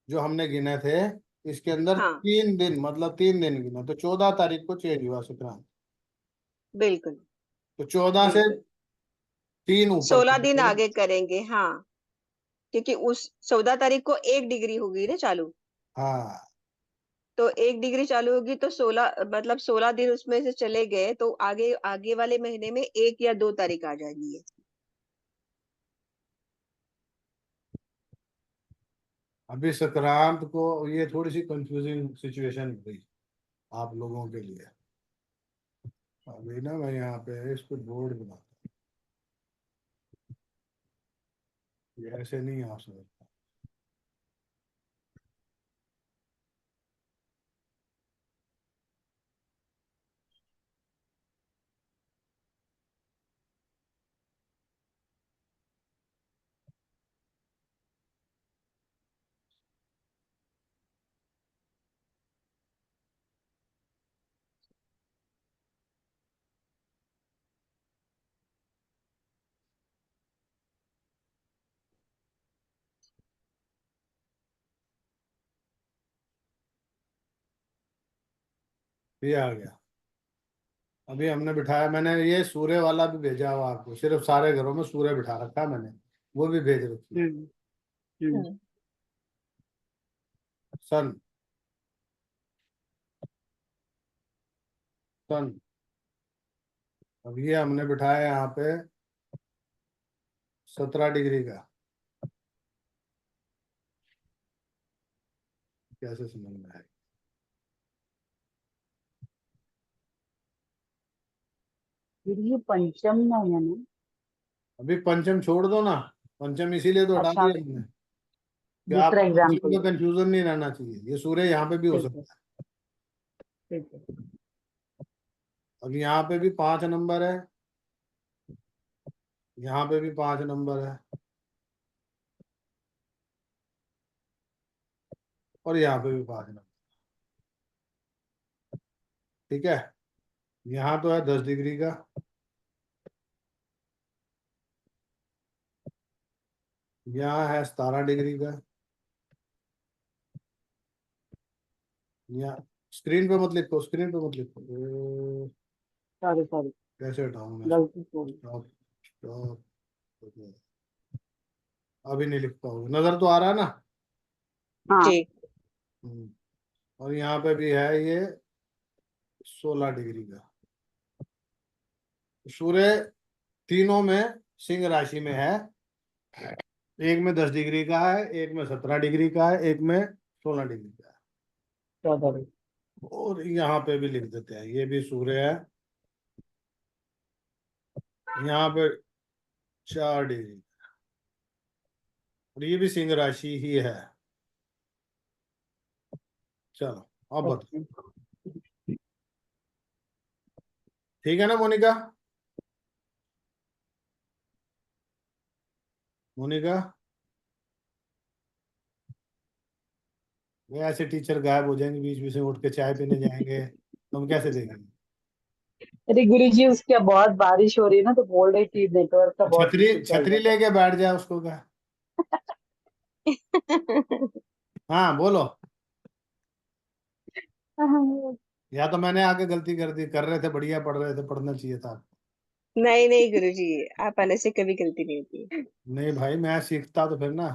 जो हमने गिने थे, इसके अंदर हाँ 3 दिन, मतलब 3 दिन गिने, तो 14 तारीख को चेंज हुआ संक्रांत। बिल्कुल तो 14 से 3 ऊपर 16 दिन चले गए। आगे करेंगे, हाँ। क्योंकि उस 14 तारीख को 1 डिग्री होगी ना चालू, हाँ, तो 1 डिग्री चालू होगी तो 16, मतलब 16 दिन उसमें से चले गए तो आगे आगे वाले महीने में 1 या 2 तारीख आ जाएगी ये। अभी संक्रांत को ये थोड़ी सी कंफ्यूजिंग सिचुएशन हो गई आप लोगों के लिए। अभी ना मैं यहाँ पे इसको बोर्ड बनाता हूँ, ये ऐसे नहीं आप समझ। ये आ गया। अभी हमने बिठाया, मैंने ये सूर्य वाला भी भेजा हुआ आपको, सिर्फ सारे घरों में सूर्य बिठा रखा है मैंने, वो भी भेज रखी है। हम्म। हम्म। हम्म। सन, सन। अब ये हमने बिठाया यहाँ पे 17 डिग्री का। कैसे समझ में आएगा? फिर ये पंचम में है ना। अभी पंचम छोड़ दो ना, पंचम इसीलिए तो हटा अच्छा। दिया हमने। कि आप दूसरा एग्जाम्पल। कंफ्यूजन नहीं रहना चाहिए, ये सूर्य यहाँ पे भी हो ठीक है, सकता है। ठीक है। अब यहाँ पे भी 5 नंबर है, यहाँ पे भी 5 नंबर है, और यहाँ पे भी 5 नंबर। ठीक है, यहाँ तो है 10 डिग्री का, यहाँ है 17 डिग्री का। यहाँ स्क्रीन पे मत लिखो, स्क्रीन पे मत लिखो। सॉरी सॉरी, कैसे हटाऊं मैं? गलती से हो गई। Stop, stop. अभी नहीं लिख पाओगे, नजर तो आ रहा है ना? हाँ, ठीक। हम्म। और यहाँ पे भी है ये 16 डिग्री का। सूर्य तीनों में सिंह राशि में है, एक में 10 डिग्री का है, एक में 17 डिग्री का है, एक में 16 डिग्री का है। 14 और यहाँ पे भी लिख देते हैं, ये भी सूर्य है, यहाँ पे 4 डिग्री, और ये भी सिंह राशि ही है। चलो अब बताओ, ठीक है ना मोनिका? मोनिका, वे ऐसे टीचर गायब हो जाएंगे बीच बीच में, उठ के चाय पीने जाएंगे, तो हम कैसे देखेंगे? अरे गुरु जी, उसके बहुत बारिश हो रही है ना, तो बोल रही थी नेटवर्क का बहुत छतरी इशू चल छतरी रहा लेके बैठ जाए उसको क्या? हाँ बोलो। है। या तो मैंने आगे गलती कर दी, कर रहे थे बढ़िया, पढ़ रहे थे, पढ़ना चाहिए था। नहीं नहीं गुरुजी, आप आने से कभी गलती नहीं होती। नहीं भाई, मैं सीखता तो फिर ना,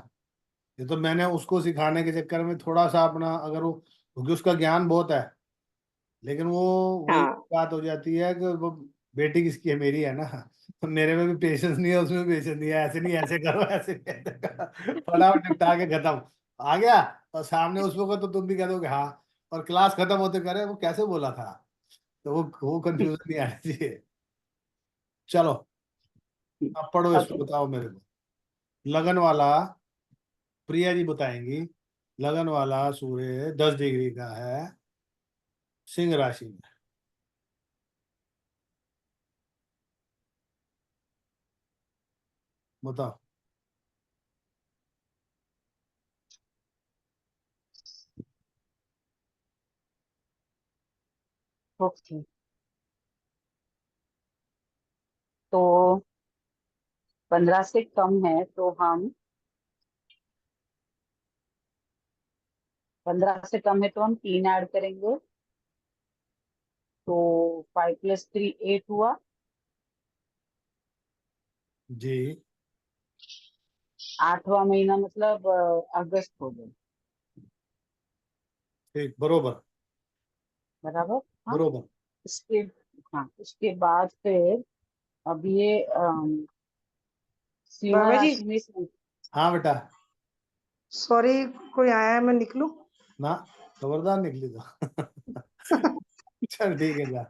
ये तो मैंने उसको सिखाने के चक्कर में थोड़ा सा अपना, अगर वो, क्योंकि उसका ज्ञान बहुत है, लेकिन वो वही हाँ बात हो जाती है कि वो बेटी किसकी है, मेरी है ना, तो मेरे में भी पेशेंस नहीं है, उसमें भी पेशेंस नहीं है, ऐसे नहीं ऐसे करो, ऐसे नहीं ऐसे करो, फटाफट निपटा के खत्म, आ गया, और सामने उसको को तो तुम भी कह दोगे हाँ, और क्लास खत्म होते करे वो कैसे बोला था, तो वो कंफ्यूजन नहीं आनी चाहिए। चलो अब पढ़ो, इसको ओके। बताओ मेरे को। लगन वाला, प्रिया जी बताएंगी, लगन वाला सूर्य 10 डिग्री का है सिंह राशि में, बताओ। ओके, तो 15 से कम है तो हम 15 से कम है तो हम 3 ऐड करेंगे, तो 5 + 3 8 हुआ। जी 8वां महीना मतलब अगस्त हो गया। ठीक, बरोबर, बराबर। हाँ, बरोबर। उसके हाँ, उसके बाद फिर अब ये सिंह बाबा जी, राशि में हाँ बेटा। सॉरी, कोई आया है, मैं निकलूं? ना, खबरदार निकली तो चल ठीक है, जा।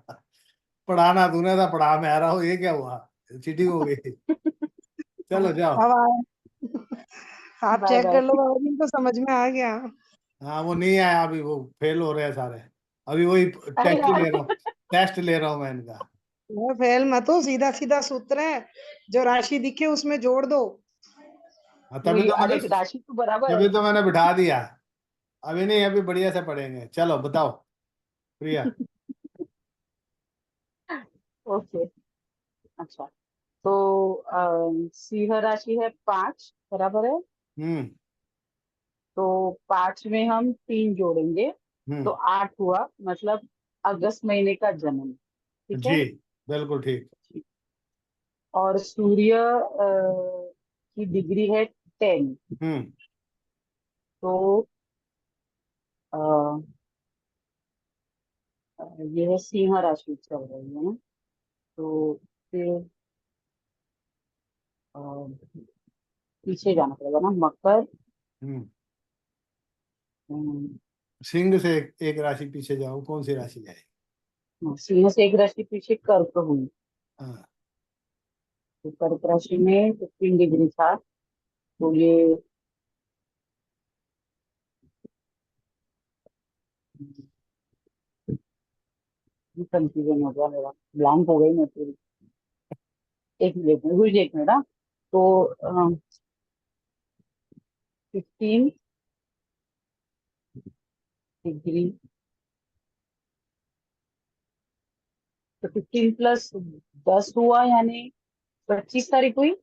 पढ़ाना तूने था, पढ़ा मैं आ रहा हूँ, ये क्या हुआ, चीटिंग हो गई। चलो जाओ। अब आया। आप बाय चेक कर बाय। लो बाबा जी, तो समझ में आ गया। हाँ वो नहीं आया अभी, वो फेल हो रहे हैं सारे, अभी वही अरे टेस्ट ही ले यार, रहा हूँ, टेस्ट ले रहा हूँ मैं इनका। वो फेल मत हो, सीधा सीधा सूत्र है, जो राशि दिखे उसमें जोड़ दो। हाँ, वही, अरे राशि तो बराबर है। तभी तो मैंने बिठा दिया। अभी नहीं, अभी बढ़िया से पढ़ेंगे, चलो बताओ प्रिया। ओके, अच्छा, तो सिंह राशि है 5, बराबर है। हम्म। तो 5 में हम 3 जोड़ेंगे, तो हम्म। 8 हुआ, मतलब अगस्त महीने का जन्म। ठीक जी है। बिल्कुल ठीक। और सूर्य की डिग्री है 10। हम्म। तो अ, ये है सिंह राशि चल रही है ना, तो फिर अ, पीछे जाना पड़ेगा ना, मकर। हम्म। अम, सिंह से एक राशि पीछे जाओ, कौन सी राशि जाएगी? सिंह से एक राशि पीछे कर्क हुई। हाँ। तो कर्क राशि में 15 डिग्री था, तो ये कंफ्यूजन हो गया मेरा, ब्लैंक हो गई मैं पूरी। एक मिनट में गुरुजी, एक मिनट। हाँ, तो 15 डिग्री, तो 15 + 10 हुआ, यानी 25 तारीख हुई।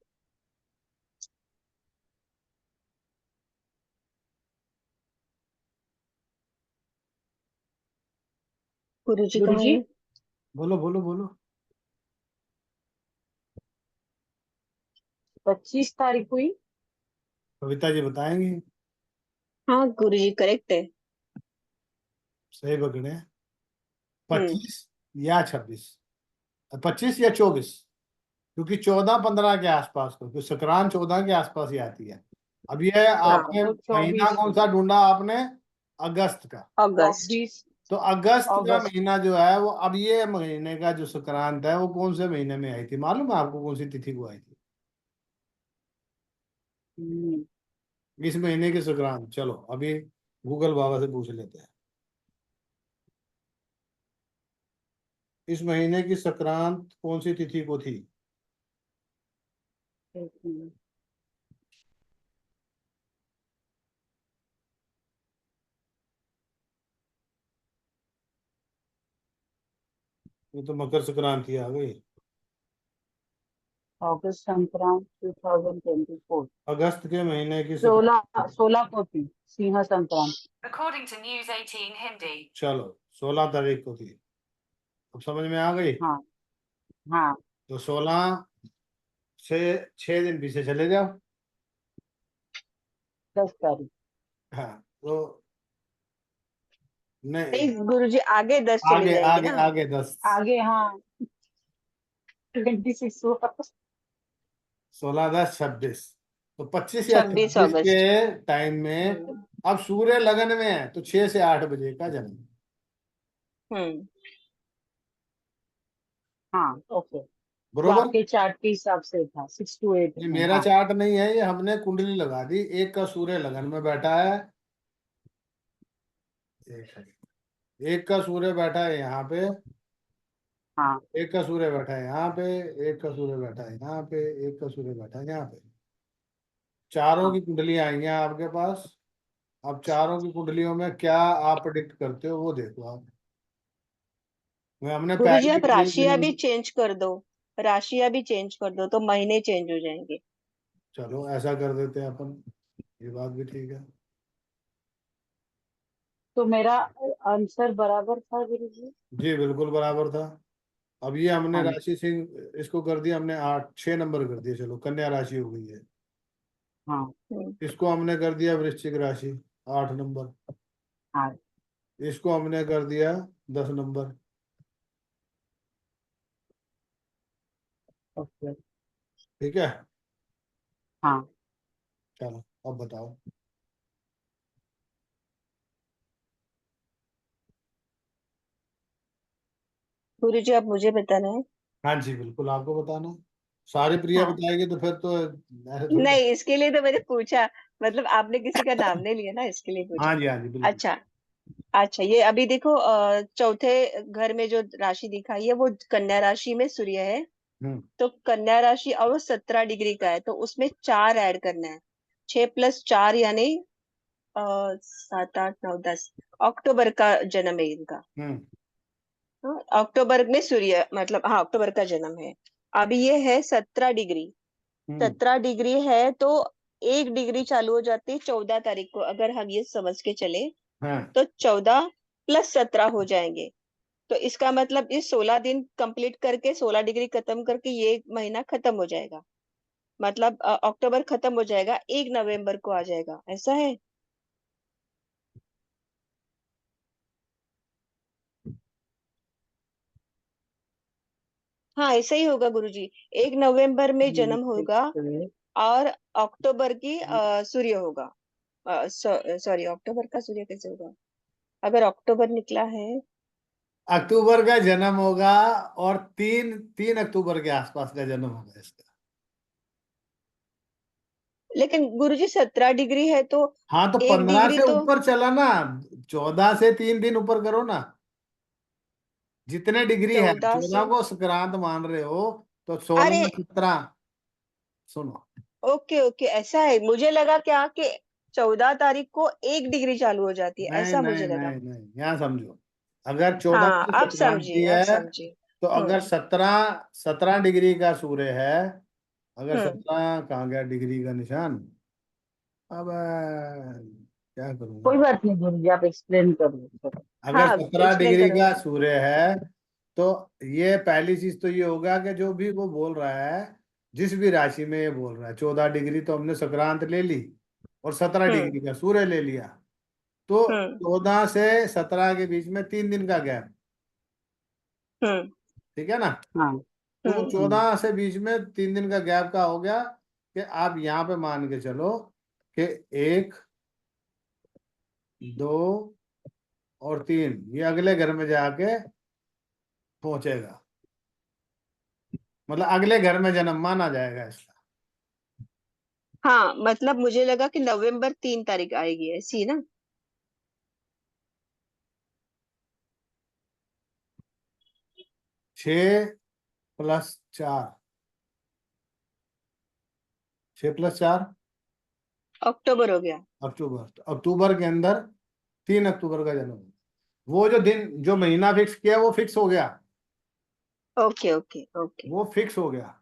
गुरुजी कहाँ गुरुजी, है? बोलो बोलो बोलो। 25 तारीख हुई। कविता जी बताएंगी। हाँ गुरुजी करेक्ट है। सही पकड़े। हम्म 25 या 26, 25 या 24, क्योंकि 14-15 के आसपास को, क्योंकि संक्रांत 14 के आसपास ही आती है। अब ये हाँ आपने तो महीना 24 कौन सा ढूंढा आपने? अगस्त का। अगस्त। 24 तो अगस्त का अगस्त। महीना जो है वो, अब ये महीने का जो संक्रांत है वो कौन से महीने में आई थी मालूम है आपको? कौन सी तिथि को आई थी हम्म, इस महीने की संक्रांत? चलो अभी गूगल बाबा से पूछ लेते हैं। इस महीने की संक्रांत कौन सी तिथि को थी? एक मिनट। ये तो मकर संक्रांति आ गई। अगस्त संक्रांत 2024। अगस्त के महीने की 16 को थी सिंह संक्रांत। According to News 18 Hindi. चलो 16 तारीख को थी। अब समझ में आ गई। हाँ हाँ। तो 16 से 6 दिन पीछे चले जाओ। 10 तारीख। हाँ तो नहीं, नहीं गुरुजी आगे 10 चले आगे जाएंगे आगे ना। आगे 10। आगे, हाँ, 26 हुआ। 16, 10, 26। तो 25 या 26 26 के अगस्त। टाइम में, हम्म अब सूर्य लगन में है तो 6 से 8 बजे का जन्म। हम्म हाँ, ओके। तो बरोबर। आपके चार्ट के हिसाब से था 6 to 8 ये में। मेरा हाँ चार्ट नहीं है, ये हमने कुंडली लगा दी। एक का सूर्य लगन में बैठा है, एक का सूर्य बैठा है यहाँ पे, हाँ एक का सूर्य बैठा है यहाँ पे, एक का सूर्य बैठा है यहाँ पे, एक का सूर्य बैठा है यहाँ पे। चारों हाँ। की कुंडलियां आई हैं आपके पास। अब चारों की कुंडलियों में क्या आप प्रिडिक्ट करते हो वो देखो आप। मैं हमने गुरुजी पहले आप एक राशियां भी दिन, चेंज कर दो। राशियां भी चेंज कर दो तो महीने चेंज हो जाएंगे। चलो ऐसा कर देते हैं अपन, ये बात भी ठीक है। तो मेरा आंसर बराबर था गुरुजी। जी बिल्कुल बराबर था। अब ये हमने हाँ राशि सिंह इसको कर दिया हमने 8, 6 नंबर कर दिए। चलो कन्या राशि हो गई है। हाँ हम्म इसको हमने कर दिया वृश्चिक राशि, 8 नंबर। हाँ। इसको हमने कर दिया 10 नंबर। ओके। ठीक है। हाँ। चलो अब बताओ। गुरुजी आप मुझे बताना है। हाँ जी बिल्कुल आपको बताना। सारी प्रिया हाँ बताएगी तो फिर तो ऐसे थोड़ी। नहीं इसके लिए तो मैंने पूछा। मतलब आपने किसी का नाम नहीं लिया ना इसके लिए पूछा। हाँ जी बिल्कुल। अच्छा। अच्छा ये अभी देखो चौथे घर में जो राशि दिखाई है वो कन्या राशि में सूर्य है। हम्म तो कन्या राशि और वो 17 डिग्री का है तो उसमें 4 ऐड करना है। 6 + 4 यानी 7, 8, 9, 10 अक्टूबर का जन्म है इनका। हम्म हाँ, अक्टूबर में सूर्य मतलब हाँ अक्टूबर का जन्म है। अभी ये है 17 डिग्री। हम्म 17 डिग्री है तो 1 डिग्री चालू हो जाती है 14 तारीख को अगर हम ये समझ के चले। हाँ तो 14 + 17 हो जाएंगे। तो इसका मतलब ये 16 दिन कंप्लीट करके 16 डिग्री खत्म करके ये महीना खत्म हो जाएगा। मतलब अक्टूबर खत्म हो जाएगा 1 नवंबर को आ जाएगा ऐसा है। हाँ ऐसा ही होगा गुरुजी। 1 नवंबर में जन्म होगा और अक्टूबर की सूर्य होगा। सॉरी अक्टूबर का सूर्य कैसे होगा अगर अक्टूबर निकला है। अक्टूबर का जन्म होगा और 3 अक्टूबर के आसपास का जन्म होगा इसका। लेकिन गुरुजी 17 डिग्री है तो हाँ तो एक 15 डिग्री से तो ऊपर चला ना, 14 से 3 दिन ऊपर करो ना। जितने डिग्री है, 14 से 14 को संक्रांत मान रहे हो तो 16 अरे में 17। सुनो, ओके ओके, ऐसा है। मुझे लगा क्या कि 14 तारीख को 1 डिग्री चालू हो जाती है, नहीं ऐसा नहीं मुझे लगा। नहीं नहीं, यहाँ समझो। अगर 14 हाँ को अब समझी, संक्रांति अब है समझी। तो अगर 17 डिग्री का सूर्य है, अगर हम्म 17 कहाँ गया डिग्री का निशान, अब क्या कोई करूंगा। बात नहीं गुरुजी, आप एक्सप्लेन कर दो। अगर हाँ 17 एक्सप्लेन डिग्री करो। का सूर्य है तो ये पहली चीज तो ये होगा कि जो भी वो बोल रहा है, जिस भी राशि में ये बोल रहा है, 14 डिग्री तो हमने संक्रांत ले ली और 17 हम्म डिग्री का सूर्य ले लिया, तो हम्म 14 से 17 के बीच में 3 दिन का गैप, हम्म ठीक है ना। हाँ। तो वो हम्म 14 से बीच में 3 दिन का गैप का हो गया कि आप यहाँ पे मान के चलो कि 1, 2 और 3 ये अगले घर में जाके पहुंचेगा, मतलब अगले घर में जन्म माना जाएगा इसका। हाँ मतलब मुझे लगा कि नवंबर 3 तारीख आएगी, ऐसी ना। 6+4, 6+4 अक्टूबर हो गया। अक्टूबर, तो अक्टूबर के अंदर 3 अक्टूबर का जन्म है। वो जो दिन जो महीना फिक्स किया वो फिक्स हो गया, ओके ओके ओके। वो फिक्स हो गया।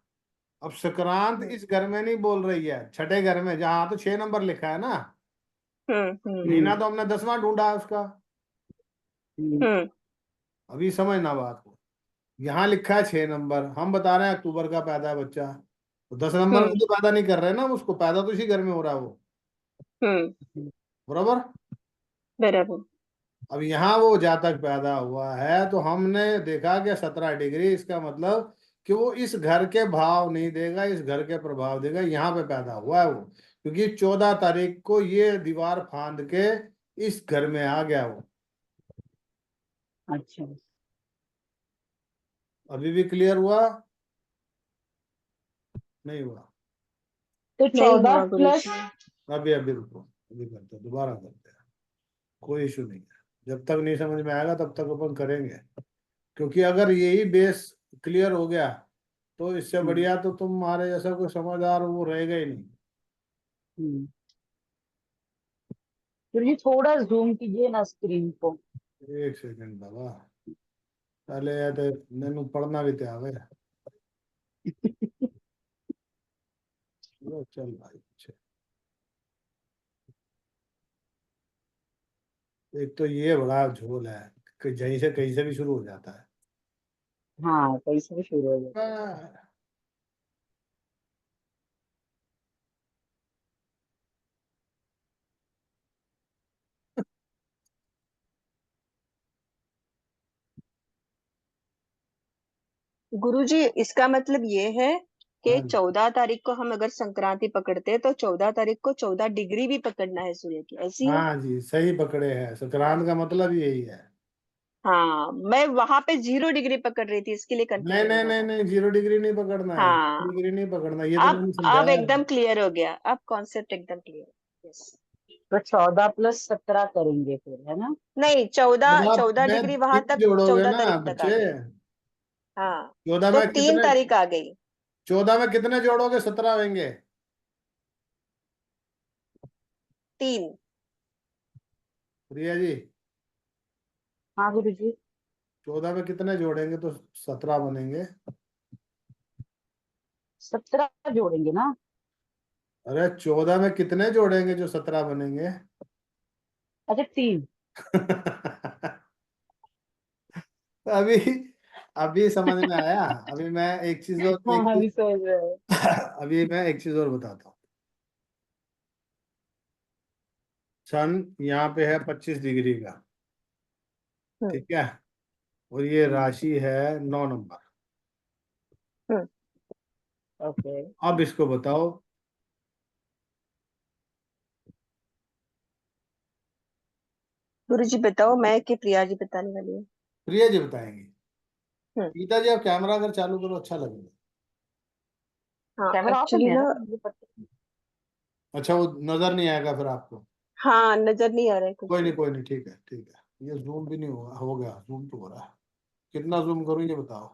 अब संक्रांत इस घर में नहीं बोल रही है, छठे घर में, जहां तो 6 नंबर लिखा है ना। महीना हम्म तो हमने 10वां ढूंढा है उसका। हम्म हम्म अभी समझना बात को, यहाँ लिखा है 6 नंबर, हम बता रहे हैं अक्टूबर का पैदा है बच्चा, तो 10 नंबर में हम्म तो पैदा नहीं कर रहे ना हम उसको, पैदा तो इसी घर में हो रहा है वो, हम्म बराबर। बराबर। अब यहाँ वो जातक पैदा हुआ है तो हमने देखा कि 17 डिग्री, इसका मतलब कि वो इस घर के भाव नहीं देगा, इस घर के प्रभाव देगा, यहाँ पे पैदा हुआ है वो, क्योंकि 14 तारीख को ये दीवार फांद के इस घर में आ गया वो। अच्छा। अभी भी क्लियर हुआ? नहीं हुआ? तो नहीं 14 हुआ प्लस, गुरुजी। अभी रुको, अभी करते हैं, दोबारा करते हैं, कोई इशू नहीं है। जब तक नहीं समझ में आएगा तब तक अपन करेंगे, क्योंकि अगर यही बेस क्लियर हो गया तो इससे बढ़िया तो तुम्हारे जैसा कोई समझदार वो रहेगा ही नहीं। गुरुजी थोड़ा जूम कीजिए ना स्क्रीन को। 1 सेकंड बाबा, पहले ये तो मैंने पढ़ना भी तो आवे। चल भाई पीछे। एक तो ये बड़ा झोल है कि कहीं से भी शुरू हो जाता है। हाँ कैसे भी शुरू हो जाए। गुरुजी इसका मतलब ये है कि हाँ 14 तारीख को हम अगर संक्रांति पकड़ते हैं तो 14 तारीख को 14 डिग्री भी पकड़ना है सूर्य की, ऐसी है। हाँ जी, सही पकड़े हैं, संक्रांत का मतलब यही है। हाँ मैं वहां पे 0 डिग्री पकड़ रही थी, इसके लिए नहीं कंफ्यूजन नहीं हुआ नहीं था। नहीं, 0 डिग्री नहीं पकड़ना है, हाँ 0 डिग्री नहीं पकड़ना, ये तो अब मैंने अब समझाया। एकदम क्लियर हो गया, अब कॉन्सेप्ट एकदम क्लियर। यस। तो 14 + 17 करेंगे फिर, है ना। नहीं, चौदह मतलब चौदह मैं डिग्री वहां 3 तक जोड़ोगे 14 तारीख ना तक आ बच्चे, गई। हाँ 14 तो में तीन कितने, तारीख आ गई। 14 में कितने जोड़ोगे 17 होंगे? 3। प्रिया जी, हाँ गुरुजी। 14 में कितने जोड़ेंगे तो 17 बनेंगे? 17 जोड़ेंगे ना। अरे 14 में कितने जोड़ेंगे जो 17 बनेंगे? अच्छा 3। अभी अभी समझ में आया। अभी मैं एक चीज और एक हाँ चीज अभी समझ रहे हैं। अभी मैं एक चीज और बताता हूँ। सन यहाँ पे है 25 डिग्री का, हम्म ठीक है, और ये हम्म, राशि है 9 नंबर। हम्म ओके। अब इसको बताओ, गुरु जी बताओ, मैं कि प्रिया जी बताने वाली हूँ। प्रिया जी बताएंगे। हम्म गीता जी आप कैमरा अगर चालू करो अच्छा लगेगा। हाँ कैमरा ऑन एक्चुअली है ना। ना, मुझे पता। अच्छा, वो नजर नहीं आएगा फिर आपको। हाँ नजर नहीं आ रहा है कुछ भी। कोई नहीं ठीक है ठीक है, ये जूम भी नहीं होगा, हो गया जूम तो हो रहा है, कितना जूम करूं ये बताओ।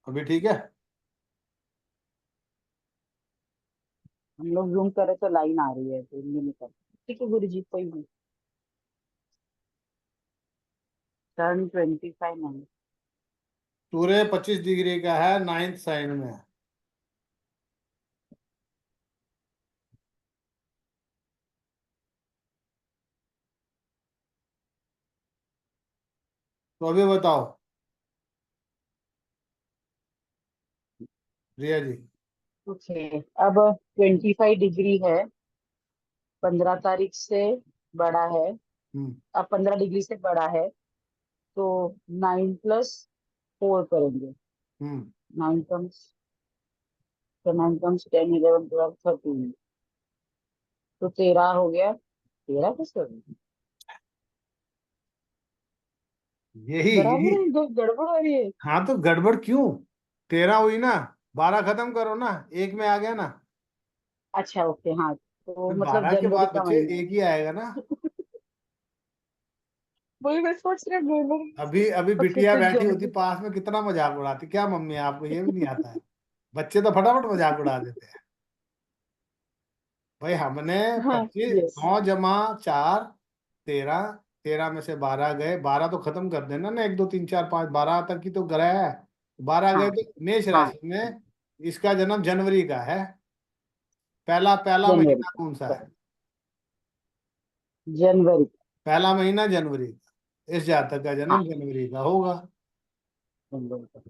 अभी ठीक है? हम लोग जूम करे तो लाइन आ रही है, तो ये नहीं कर, ठीक है गुरु जी, कोई नहीं। टर्न 25 नहीं। सूर्य 25 डिग्री का है, 9th साइन में है। तो अभी बताओ रिया जी। ओके, अब 25 डिग्री है, 15 तारीख से बड़ा है। हम्म अब 15 डिग्री से बड़ा है, तो 9 + 4 करेंगे। हम्म 9 कम्स 10 11 12 13, तो 13 हो गया। 13 कैसे हो गया? यही बराबर यही है, दो गड़बड़ हो रही है। हाँ तो गड़बड़ क्यों? 13 हुई ना, 12 खत्म करो ना, एक में आ गया ना। अच्छा ओके, हाँ, तो फिर मतलब 12 के जनवरी बाद का बच्चे महीना है। एक ही आएगा ना। वही मैं सोच रही हूँ। अभी अभी ओके, बिटिया तो बैठी होती जनवरी। पास में, कितना मजाक उड़ाती, क्या मम्मी आपको ये भी नहीं आता है? बच्चे तो फटाफट मजाक उड़ा देते हैं। भाई हमने हाँ, 25, यस। 9 + 4 13, 13 में से 12 गए, 12 तो खत्म कर देना ना, 1 2 3 4 5 12 तक की तो ग्रह है। 12 गए हाँ तो मेष हाँ, राशि में। इसका जन्म जनवरी का है। पहला पहला जनवरी महीना का, कौन सा है? जनवरी का। पहला महीना जनवरी का, इस जातक का हाँ, जन्म जनवरी का होगा। जनवरी का।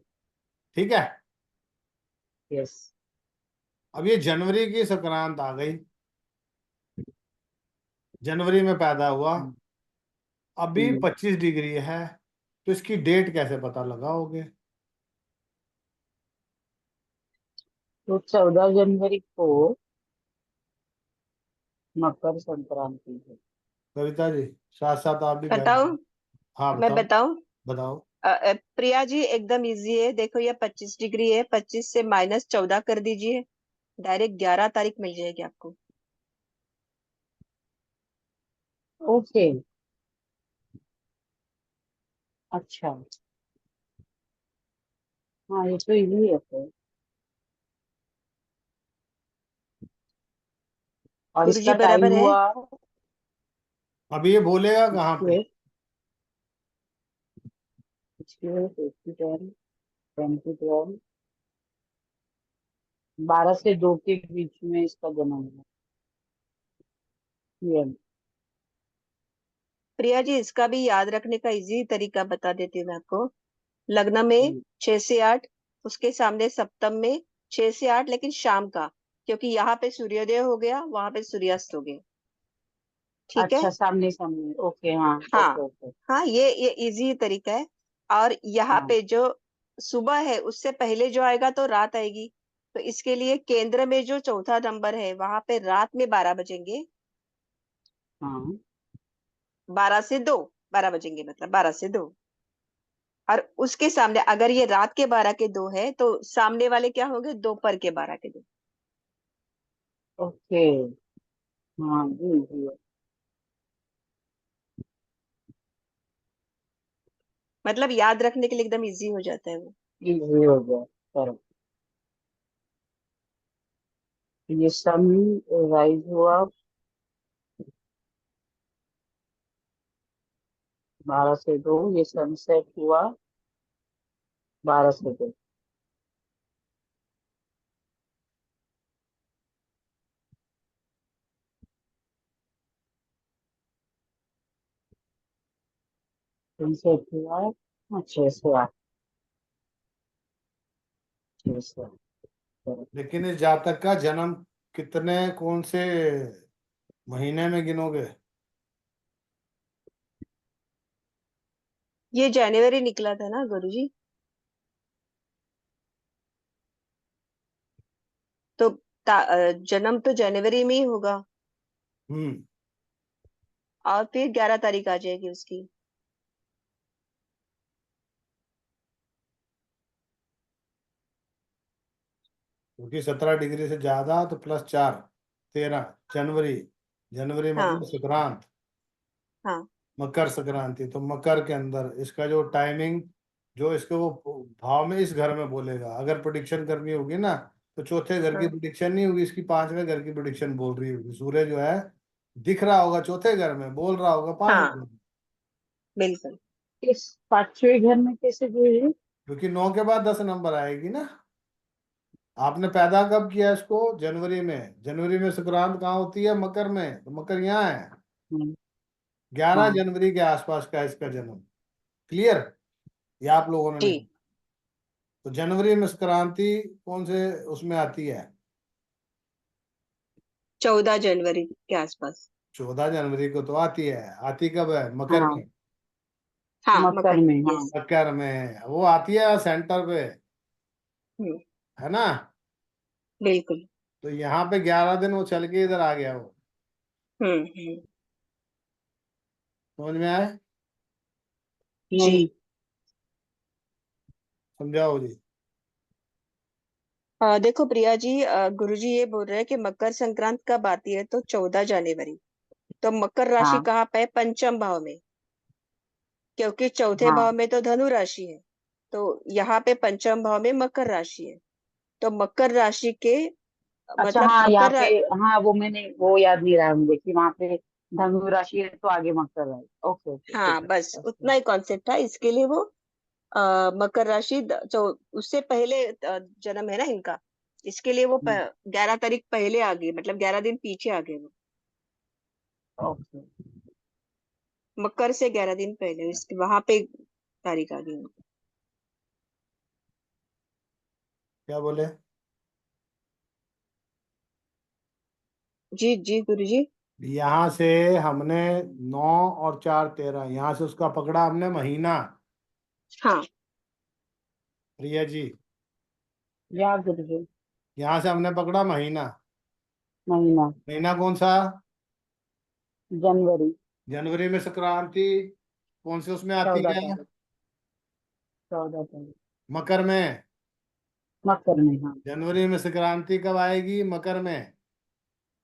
ठीक है। यस। अब ये जनवरी की संक्रांत आ गई, जनवरी में पैदा हुआ, अभी हम्म, 25 डिग्री है, तो इसकी डेट कैसे पता लगाओगे? तो 14 जनवरी को मकर संक्रांति है। कविता जी, साथ साथ आप भी बैठ बताओ, जाओ। हाँ मैं बताओ। बताऊं? बताओ। प्रिया जी एकदम इजी है, देखो ये 25 डिग्री है, 25 से -14 कर दीजिए, डायरेक्ट 11 तारीख मिल जाएगी आपको। ओके, अच्छा, हाँ, ये तो इजी है फिर। और गुरु जी इसका टाइम बराबर है। हुआ। अभी ये बोलेगा कहाँ पे? इसके इसके 10 10 to 12, 12 से 2 के बीच में इसका जन्म हुआ। PM। प्रिया जी इसका भी याद रखने का इजी तरीका बता देती हूँ मैं आपको। लग्न में 6 से 8, उसके सामने सप्तम में 6 से 8, लेकिन शाम का, क्योंकि यहाँ पे सूर्योदय हो गया, वहां पे सूर्यास्त हो गया। ठीक है। अच्छा, सामने सामने, ओके, हाँ, ओके हाँ ओके। हाँ, ये इजी तरीका है। और यहाँ हाँ पे जो सुबह है उससे पहले जो आएगा तो रात आएगी, तो इसके लिए केंद्र में जो चौथा नंबर है वहां पे रात में 12 बजेंगे। हाँ, 12 से 2, 12 बजेंगे मतलब 12 से 2। और उसके सामने अगर ये रात के 12 के 2 है तो सामने वाले क्या होंगे, दोपहर के 12 के 2। ओके, हाँ जी जी। मतलब याद रखने के लिए एकदम इजी हो जाता है वो। इजी हो गया। करो। ये सन राइज हुआ 12 से 2, ये सनसेट हुआ 12 से 2। सनसेट हुआ 6 से 8, 6 से 8। करो। लेकिन इस जातक का जन्म कितने कौन से महीने में गिनोगे? ये जनवरी निकला था ना गुरुजी, तो जन्म तो जनवरी में ही होगा, हम्म और फिर 11 तारीख आ जाएगी उसकी। क्योंकि 17 डिग्री से ज्यादा तो +4, 13 जनवरी। जनवरी मतलब हाँ संक्रांत। हाँ मकर संक्रांति, तो मकर के अंदर इसका जो टाइमिंग, जो इसके वो भाव में इस घर में बोलेगा। अगर प्रोडिक्शन करनी होगी ना, तो चौथे घर की हाँ। प्रोडिक्शन नहीं होगी, इसकी पांचवें घर की प्रोडिक्शन बोल रही होगी। सूर्य जो है दिख रहा होगा चौथे घर में, बोल रहा होगा पांचवें घर हाँ में। बिल्कुल। इस पांचवें घर में कैसे जुड़े? क्योंकि 9 के बाद 10 नंबर आएगी ना। आपने पैदा कब किया इसको? जनवरी में। जनवरी में संक्रांत कहाँ होती है? मकर में। तो मकर यहाँ है। हम्म, 11 हाँ जनवरी के आसपास का इसका जन्म। क्लियर? ये आप लोगों ने जी। नहीं। तो जनवरी में संक्रांति कौन से उसमें आती है? 14 जनवरी के आसपास। 14 जनवरी को तो आती है। आती कब है? मकर हाँ में। हाँ मकर मकर में, में, हाँ। यस। मकर में वो आती है सेंटर पे, हम्म। है ना। बिल्कुल। तो यहाँ पे 11 दिन वो चल के इधर आ गया वो। हम्म। समझ में आए? नहीं। जी। समझाओ जी। देखो प्रिया जी, गुरुजी ये बोल रहे हैं कि मकर संक्रांत कब आती है, तो 14 जनवरी। तो मकर राशि हाँ कहाँ पे है? पंचम भाव में। क्योंकि चौथे भाव हाँ। में तो धनु राशि है, तो यहाँ पे पंचम भाव में मकर राशि है। तो मकर राशि के अच्छा, मतलब हाँ यहाँ मकर पे। हाँ, वो मैंने वो याद नहीं रहा मुझे कि वहाँ पे धनु राशि है तो आगे मकर है। ओके ओके, ठीक हाँ बस है। उतना ही कॉन्सेप्ट था, इसके लिए वो मकर राशि उससे पहले जन्म है ना इनका, इसके लिए वो 11 तारीख पहले आ गई, मतलब 11 दिन पीछे आ गए वो। ओके। मकर से 11 दिन पहले इसके वहां पे तारीख आ गई उनकी। क्या बोले? जी जी गुरु जी। यहाँ से हमने 9 और 4 13, यहाँ से उसका पकड़ा हमने महीना। हाँ प्रिया जी, या गुरु जी। यहाँ से हमने पकड़ा महीना। महीना महीना कौन सा? जनवरी। जनवरी में संक्रांति कौन से उसमें आती 14 है? तारीख। 14 तारीख। मकर में। मकर में, हाँ। जनवरी में संक्रांति कब आएगी? मकर में।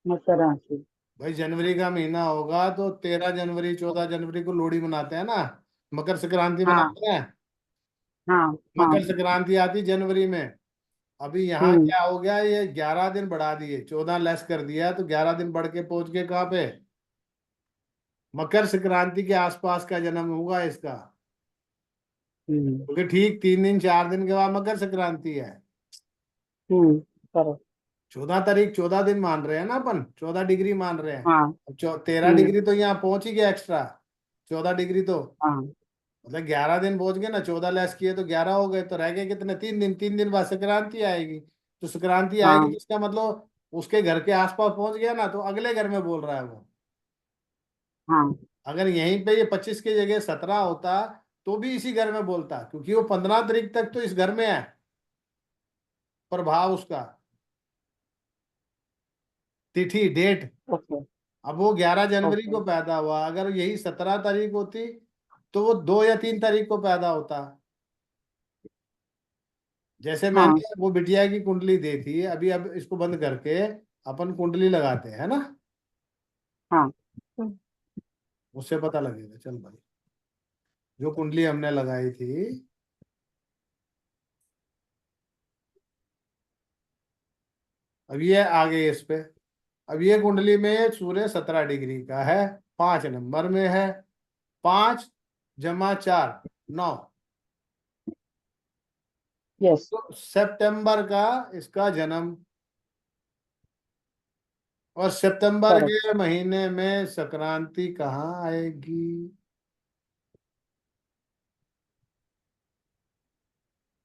मकर राशि। भाई जनवरी का महीना होगा तो 13 जनवरी 14 जनवरी को लोहड़ी मनाते हैं ना, मकर संक्रांति हाँ मनाते हैं। हाँ हाँ। मकर संक्रांति आती जनवरी में। अभी यहाँ हम्म। क्या हो गया, ये 11 दिन बढ़ा दिए, 14 लेस कर दिया, तो 11 दिन बढ़ के पहुंच गए कहाँ पे? मकर संक्रांति के आसपास का जन्म होगा इसका। हम्म। क्योंकि ठीक 3 दिन 4 दिन के बाद मकर संक्रांति है। हम्म। करो। 14 तारीख 14 दिन मान रहे हैं ना अपन, 14 डिग्री मान रहे हैं। हाँ। अब 13 हम्म। डिग्री तो यहाँ पहुंच ही गया एक्स्ट्रा। 14 डिग्री तो हाँ 11 दिन पहुंच गए ना, 14 लेस किए तो 11 हो गए, तो रह गए कितने? 3 दिन। 3 दिन बाद संक्रांति आएगी। तो संक्रांति आएगी हाँ तो इसका मतलब उसके घर के आसपास पहुंच गया ना, तो अगले घर में बोल रहा है वो। हाँ। अगर यहीं पे ये 25 की जगह 17 होता तो भी इसी घर में बोलता, क्योंकि वो 15 तारीख तक तो इस घर में है प्रभाव उसका, तिथि डेट। ओके अब वो 11 जनवरी ओके। को पैदा हुआ, अगर यही 17 तारीख होती तो वो 2 या 3 तारीख को पैदा होता। जैसे हाँ मैंने वो बिटिया की कुंडली दी थी अभी, अब इसको बंद करके अपन कुंडली लगाते हैं ना, हाँ। हम्म। उससे पता लगेगा। चल भाई, जो कुंडली हमने लगाई थी, अब ये आ गई इस पे। अब ये कुंडली में सूर्य 17 डिग्री का है, 5 नंबर में है। 5 + 4 9। यस। तो सितंबर का इसका जन्म, और सितंबर करेक्ट। के महीने में संक्रांति कहाँ आएगी?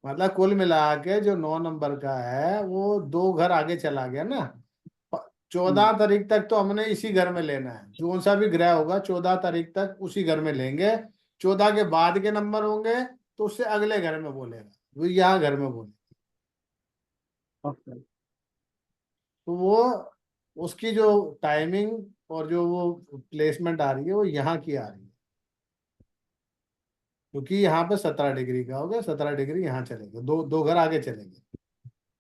मतलब कुल मिला के जो 9 नंबर का है वो 2 घर आगे चला गया ना। 14 तारीख तक तो हमने इसी घर में लेना है, जो सा भी ग्रह होगा 14 तारीख तक उसी घर में लेंगे। 14 के बाद के नंबर होंगे तो उससे अगले घर में बोलेगा, वो यहाँ घर में बोले। ओके। तो वो उसकी जो टाइमिंग और जो वो प्लेसमेंट आ रही है वो यहाँ की आ रही है, क्योंकि यहाँ पे 17 डिग्री का हो गया। 17 डिग्री यहाँ चलेंगे, दो दो घर आगे चलेंगे,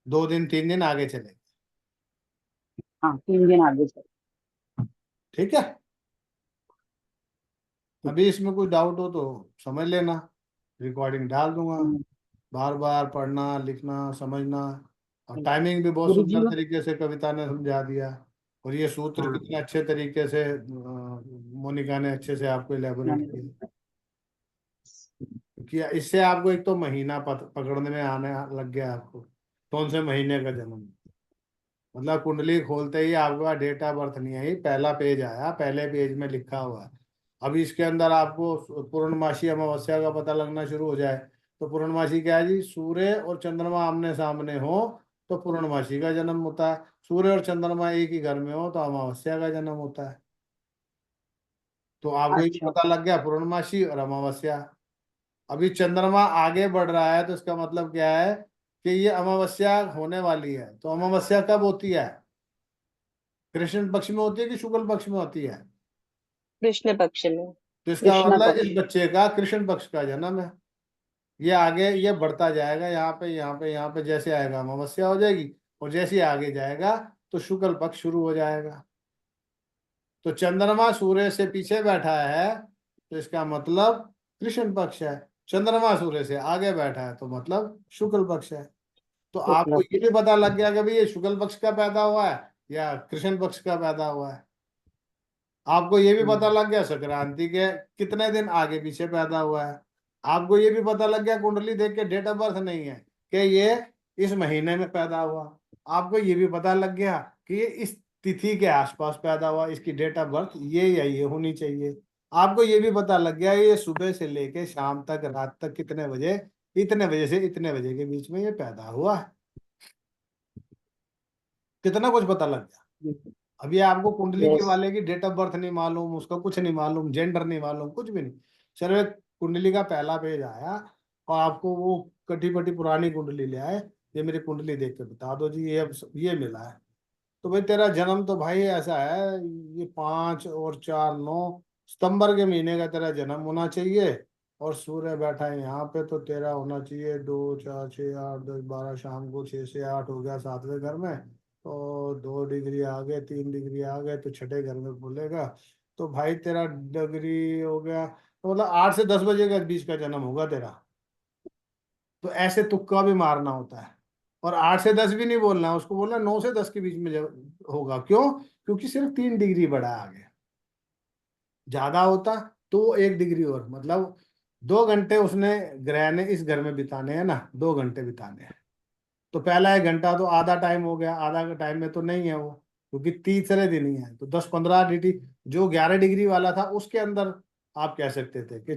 2 दिन 3 दिन आगे चलेंगे। हाँ, 3 दिन आगे चल। ठीक है। अभी इसमें कोई डाउट हो तो समझ लेना, रिकॉर्डिंग डाल दूंगा, बार बार पढ़ना लिखना समझना। और टाइमिंग भी बहुत गुरुजी सुंदर तरीके से कविता ने समझा दिया, और ये सूत्र हाँ कितने अच्छे तरीके से मोनिका ने अच्छे से आपको इलेबोरेट किया। कि इससे आपको एक तो महीना पकड़ने में आने लग गया आपको, कौन से महीने का जन्म। मतलब कुंडली खोलते ही आपका डेट ऑफ बर्थ नहीं आई, पहला पेज आया, पहले पेज में लिखा हुआ है। अभी इसके अंदर आपको पूर्णमासी अमावस्या का पता लगना शुरू हो जाए, तो पूर्णमासी क्या है जी, सूर्य और चंद्रमा आमने सामने हो तो पूर्णमासी का जन्म होता है, सूर्य और चंद्रमा एक ही घर में हो तो अमावस्या का जन्म होता है। तो आपको ये भी अच्छा पता लग गया पूर्णमासी और अमावस्या। अभी चंद्रमा आगे बढ़ रहा है तो इसका मतलब क्या है कि ये अमावस्या होने वाली है। तो अमावस्या कब होती है, कृष्ण पक्ष में होती है कि शुक्ल पक्ष में होती है। कृष्ण पक्ष में। तो इसका कृष्ण मतलब पक्ष इस बच्चे का कृष्ण पक्ष का जन्म है। ये आगे ये बढ़ता जाएगा, यहाँ पे यहाँ पे यहाँ पे जैसे आएगा अमावस्या हो जाएगी, और जैसे ही आगे जाएगा तो शुक्ल पक्ष शुरू हो जाएगा। तो चंद्रमा सूर्य से पीछे बैठा है तो इसका मतलब कृष्ण पक्ष है, चंद्रमा सूर्य से आगे बैठा है तो मतलब शुक्ल पक्ष है। तो आपको शुक्ल ये भी पता लग गया कि भाई ये शुक्ल पक्ष का पैदा हुआ है या कृष्ण पक्ष का पैदा हुआ है। आपको ये भी पता लग गया संक्रांति के कितने दिन आगे पीछे पैदा हुआ है। आपको ये भी पता लग गया कुंडली देख के डेट ऑफ बर्थ नहीं है कि ये इस महीने में पैदा हुआ। आपको ये भी पता लग गया कि ये इस तिथि के आसपास पैदा हुआ, इसकी डेट ऑफ बर्थ ये या ये होनी चाहिए। आपको ये भी पता लग गया ये सुबह से लेके शाम तक रात तक कितने बजे, इतने बजे से इतने बजे के बीच में ये पैदा हुआ है। कितना कुछ पता लग गया। अभी आपको कुंडली के यस वाले की डेट ऑफ बर्थ नहीं मालूम, उसका कुछ नहीं मालूम, जेंडर नहीं मालूम, कुछ भी नहीं। चलो एक कुंडली का पहला पेज आया और आपको वो कटी पटी पुरानी कुंडली ले आए, ये मेरी कुंडली देख के बता दो जी ये मिला है। तो भाई तेरा जन्म तो भाई ऐसा है, ये 5 और 4 9 सितंबर के महीने का तेरा जन्म होना चाहिए, और सूर्य बैठा है यहाँ पे तो तेरा होना चाहिए 2 4 6 8 10 12, शाम को 6 से 8 हो गया 7वें घर में, और 2 डिग्री आ गए 3 डिग्री आ गए तो छठे घर में बोलेगा। तो भाई तेरा डिग्री हो गया तो मतलब 8 से 10 बजे के बीच का जन्म होगा तेरा। तो ऐसे तुक्का भी मारना होता है, और 8 से 10 भी नहीं बोलना है, उसको बोलना 9 से 10 के बीच में जब होगा। क्यों? क्योंकि सिर्फ 3 डिग्री बढ़ा है आगे, ज्यादा होता तो 1 डिग्री और, मतलब 2 घंटे उसने ग्रह ने इस घर में बिताने हैं ना, 2 घंटे बिताने हैं। तो पहला 1 घंटा तो आधा टाइम हो गया, आधा का टाइम में तो नहीं है वो, क्योंकि तीसरे दिन ही है। तो 10 15 डिग्री जो 11 डिग्री वाला था उसके अंदर आप कह सकते थे कि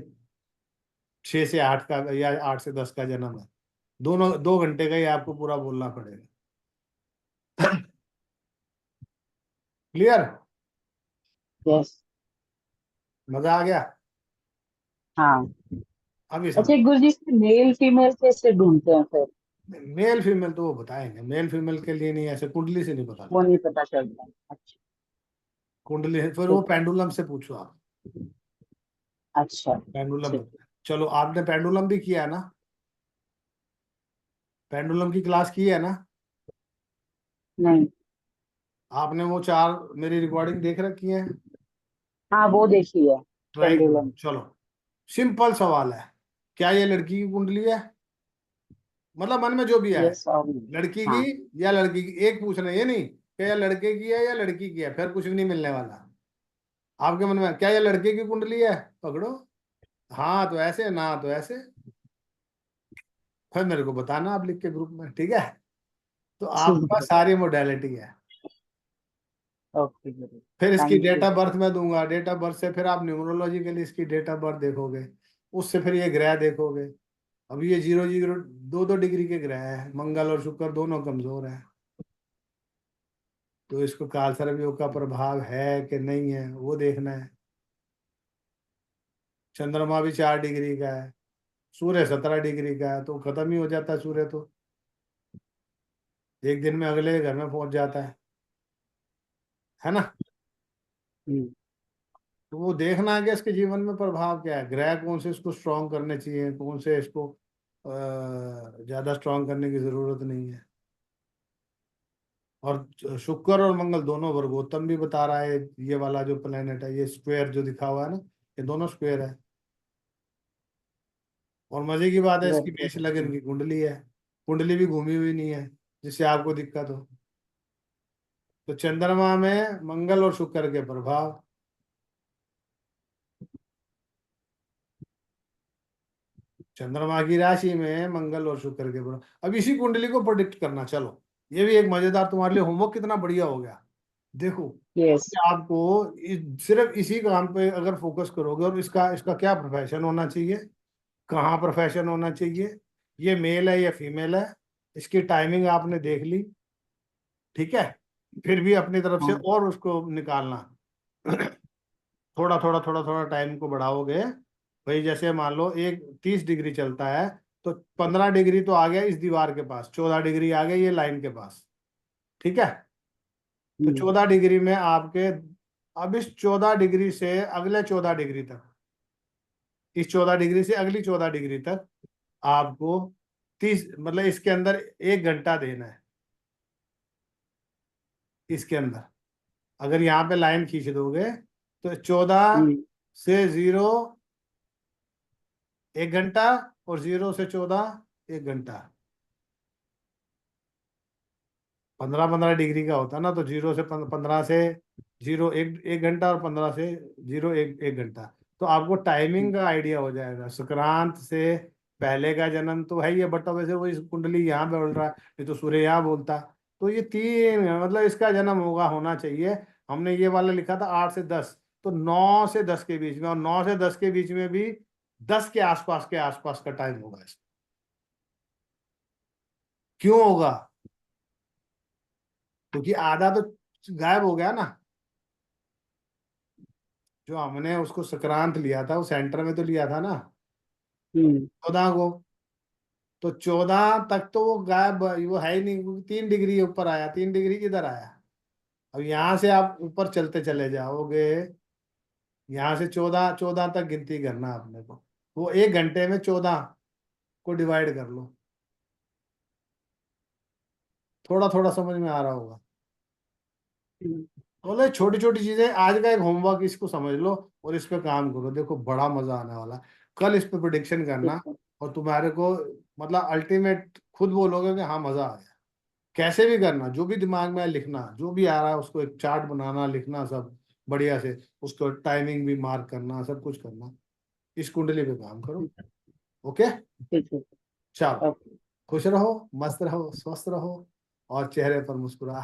6 से 8 का या 8 से 10 का जन्म है। दोनों 2 घंटे का ही आपको पूरा बोलना पड़ेगा। क्लियर? यस मजा आ गया? हाँ। अभी अच्छा समझ। गुरुजी, मेल फीमेल कैसे ढूंढते हैं फिर? मेल फीमेल तो वो बताएंगे, मेल फीमेल के लिए नहीं, ऐसे कुंडली से नहीं पता वो लगता। नहीं पता चलता। अच्छा कुंडली फिर वो ठीक है। पेंडुलम से पूछो आप, अच्छा पेंडुलम ठीक। बताए। चलो आपने पेंडुलम भी किया है ना, पेंडुलम की क्लास की है ना? नहीं। आपने वो 4 मेरी रिकॉर्डिंग देख रखी है? हाँ वो देखी है। ट्राई करो। पेंडुलम। चलो सिंपल सवाल है, क्या ये लड़की की कुंडली है? मतलब मन में जो भी आए, यस और नो। लड़की हाँ की या लड़की की, एक पूछना, ये नहीं कि या लड़के की है या लड़की की है, फिर कुछ भी नहीं मिलने वाला। आपके मन में क्या ये लड़के की कुंडली है, पकड़ो, हाँ तो ऐसे, ना तो ऐसे, फिर मेरे को बताना आप लिख के ग्रुप में, ठीक है? तो आपके ठीक पास है। सारी मोडेलिटी है। ओके गुरु। फिर इसकी thank date you. Of birth में दूंगा, डेट ऑफ बर्थ से फिर आप न्यूमरोलॉजिकली इसकी डेट ऑफ बर्थ देखोगे, उससे फिर ये ग्रह देखोगे। अभी ये 0 0 2 2 डिग्री के ग्रह है, मंगल और शुक्र दोनों कमजोर है, तो इसको काल सर्पयोग का प्रभाव है कि नहीं है वो देखना है। चंद्रमा भी 4 डिग्री का है, सूर्य 17 डिग्री का है, तो खत्म ही हो जाता है सूर्य तो, एक दिन में अगले घर में पहुंच जाता है ना? हम्म, तो वो देखना है कि इसके जीवन में प्रभाव क्या है, ग्रह कौन से इसको स्ट्रॉन्ग करने चाहिए, कौन से इसको ज्यादा स्ट्रॉन्ग करने की जरूरत नहीं है। और शुक्र और मंगल दोनों वर्गोत्तम भी बता रहा है, ये वाला जो प्लेनेट है, ये स्क्वायर जो दिखा हुआ है ना, ये दोनों स्क्वायर है। और मजे की बात है, इसकी मेष लग्न की कुंडली है, कुंडली भी घूमी हुई नहीं है, जिससे आपको दिक्कत हो। तो चंद्रमा में मंगल और शुक्र के प्रभाव, चंद्रमा की राशि में मंगल और शुक्र के प्रभाव। अब इसी कुंडली को प्रोडिक्ट करना, चलो ये भी एक मजेदार तुम्हारे लिए होमवर्क, कितना बढ़िया हो गया। देखो यस आपको सिर्फ इसी काम पे अगर फोकस करोगे, और इसका इसका क्या प्रोफेशन होना चाहिए, कहाँ प्रोफेशन होना चाहिए, ये मेल है या फीमेल है, इसकी टाइमिंग आपने देख ली, ठीक है। फिर भी अपनी तरफ से और उसको निकालना, थोड़ा थोड़ा थोड़ा थोड़ा टाइम को बढ़ाओगे। भाई जैसे मान लो एक 30 डिग्री चलता है, तो 15 डिग्री तो आ गया इस दीवार के पास, 14 डिग्री आ गया ये लाइन के पास, ठीक है। तो 14 डिग्री में आपके, अब इस 14 डिग्री से अगले 14 डिग्री तक, इस 14 डिग्री से अगली 14 डिग्री तक आपको 30, मतलब इसके अंदर 1 घंटा देना है। इसके अंदर अगर यहाँ पे लाइन खींच दोगे तो 14 से 0 1 घंटा, और 0 से 14 1 घंटा, 15-15 डिग्री का होता ना, तो 0 से 15 से 0 1 घंटा, और 15 से 0 1 घंटा। तो आपको टाइमिंग का आइडिया हो जाएगा। संक्रांत से पहले का जन्म तो है ये, बट वैसे वो इस कुंडली यहाँ बोल रहा है, नहीं तो सूर्य यहाँ बोलता। तो ये 3, मतलब इसका जन्म होना चाहिए। हमने ये वाला लिखा था 8 से 10, तो 9 से 10 के बीच में, और 9 से 10 के बीच में भी 10 के आसपास का टाइम होगा इसका। क्यों होगा? क्योंकि आधा तो गायब हो गया ना। जो हमने उसको संक्रांत लिया था, वो सेंटर में तो लिया था ना 14 को, तो 14 तक तो वो गायब, वो है ही नहीं, क्योंकि 3 डिग्री ऊपर आया। 3 डिग्री किधर आया? अब यहाँ से आप ऊपर चलते चले जाओगे, यहाँ से 14 तक गिनती करना अपने को। वो 1 घंटे में 14 को डिवाइड कर लो। थोड़ा थोड़ा समझ में आ रहा होगा। बोले छोटी छोटी चीजें, आज का एक होमवर्क, इसको समझ लो और इस पे काम करो, देखो बड़ा मजा आने वाला है। कल इस पे प्रिडिक्शन करना, और तुम्हारे को मतलब अल्टीमेट खुद बोलोगे कि हाँ मजा आ गया। कैसे भी करना, जो भी दिमाग में लिखना, जो भी आ रहा है उसको एक चार्ट बनाना, लिखना सब बढ़िया से, उसको टाइमिंग भी मार्क करना, सब कुछ करना। इस कुंडली पे काम करो, ओके। चलो, खुश रहो, मस्त रहो, स्वस्थ रहो, और चेहरे पर मुस्कुराहट।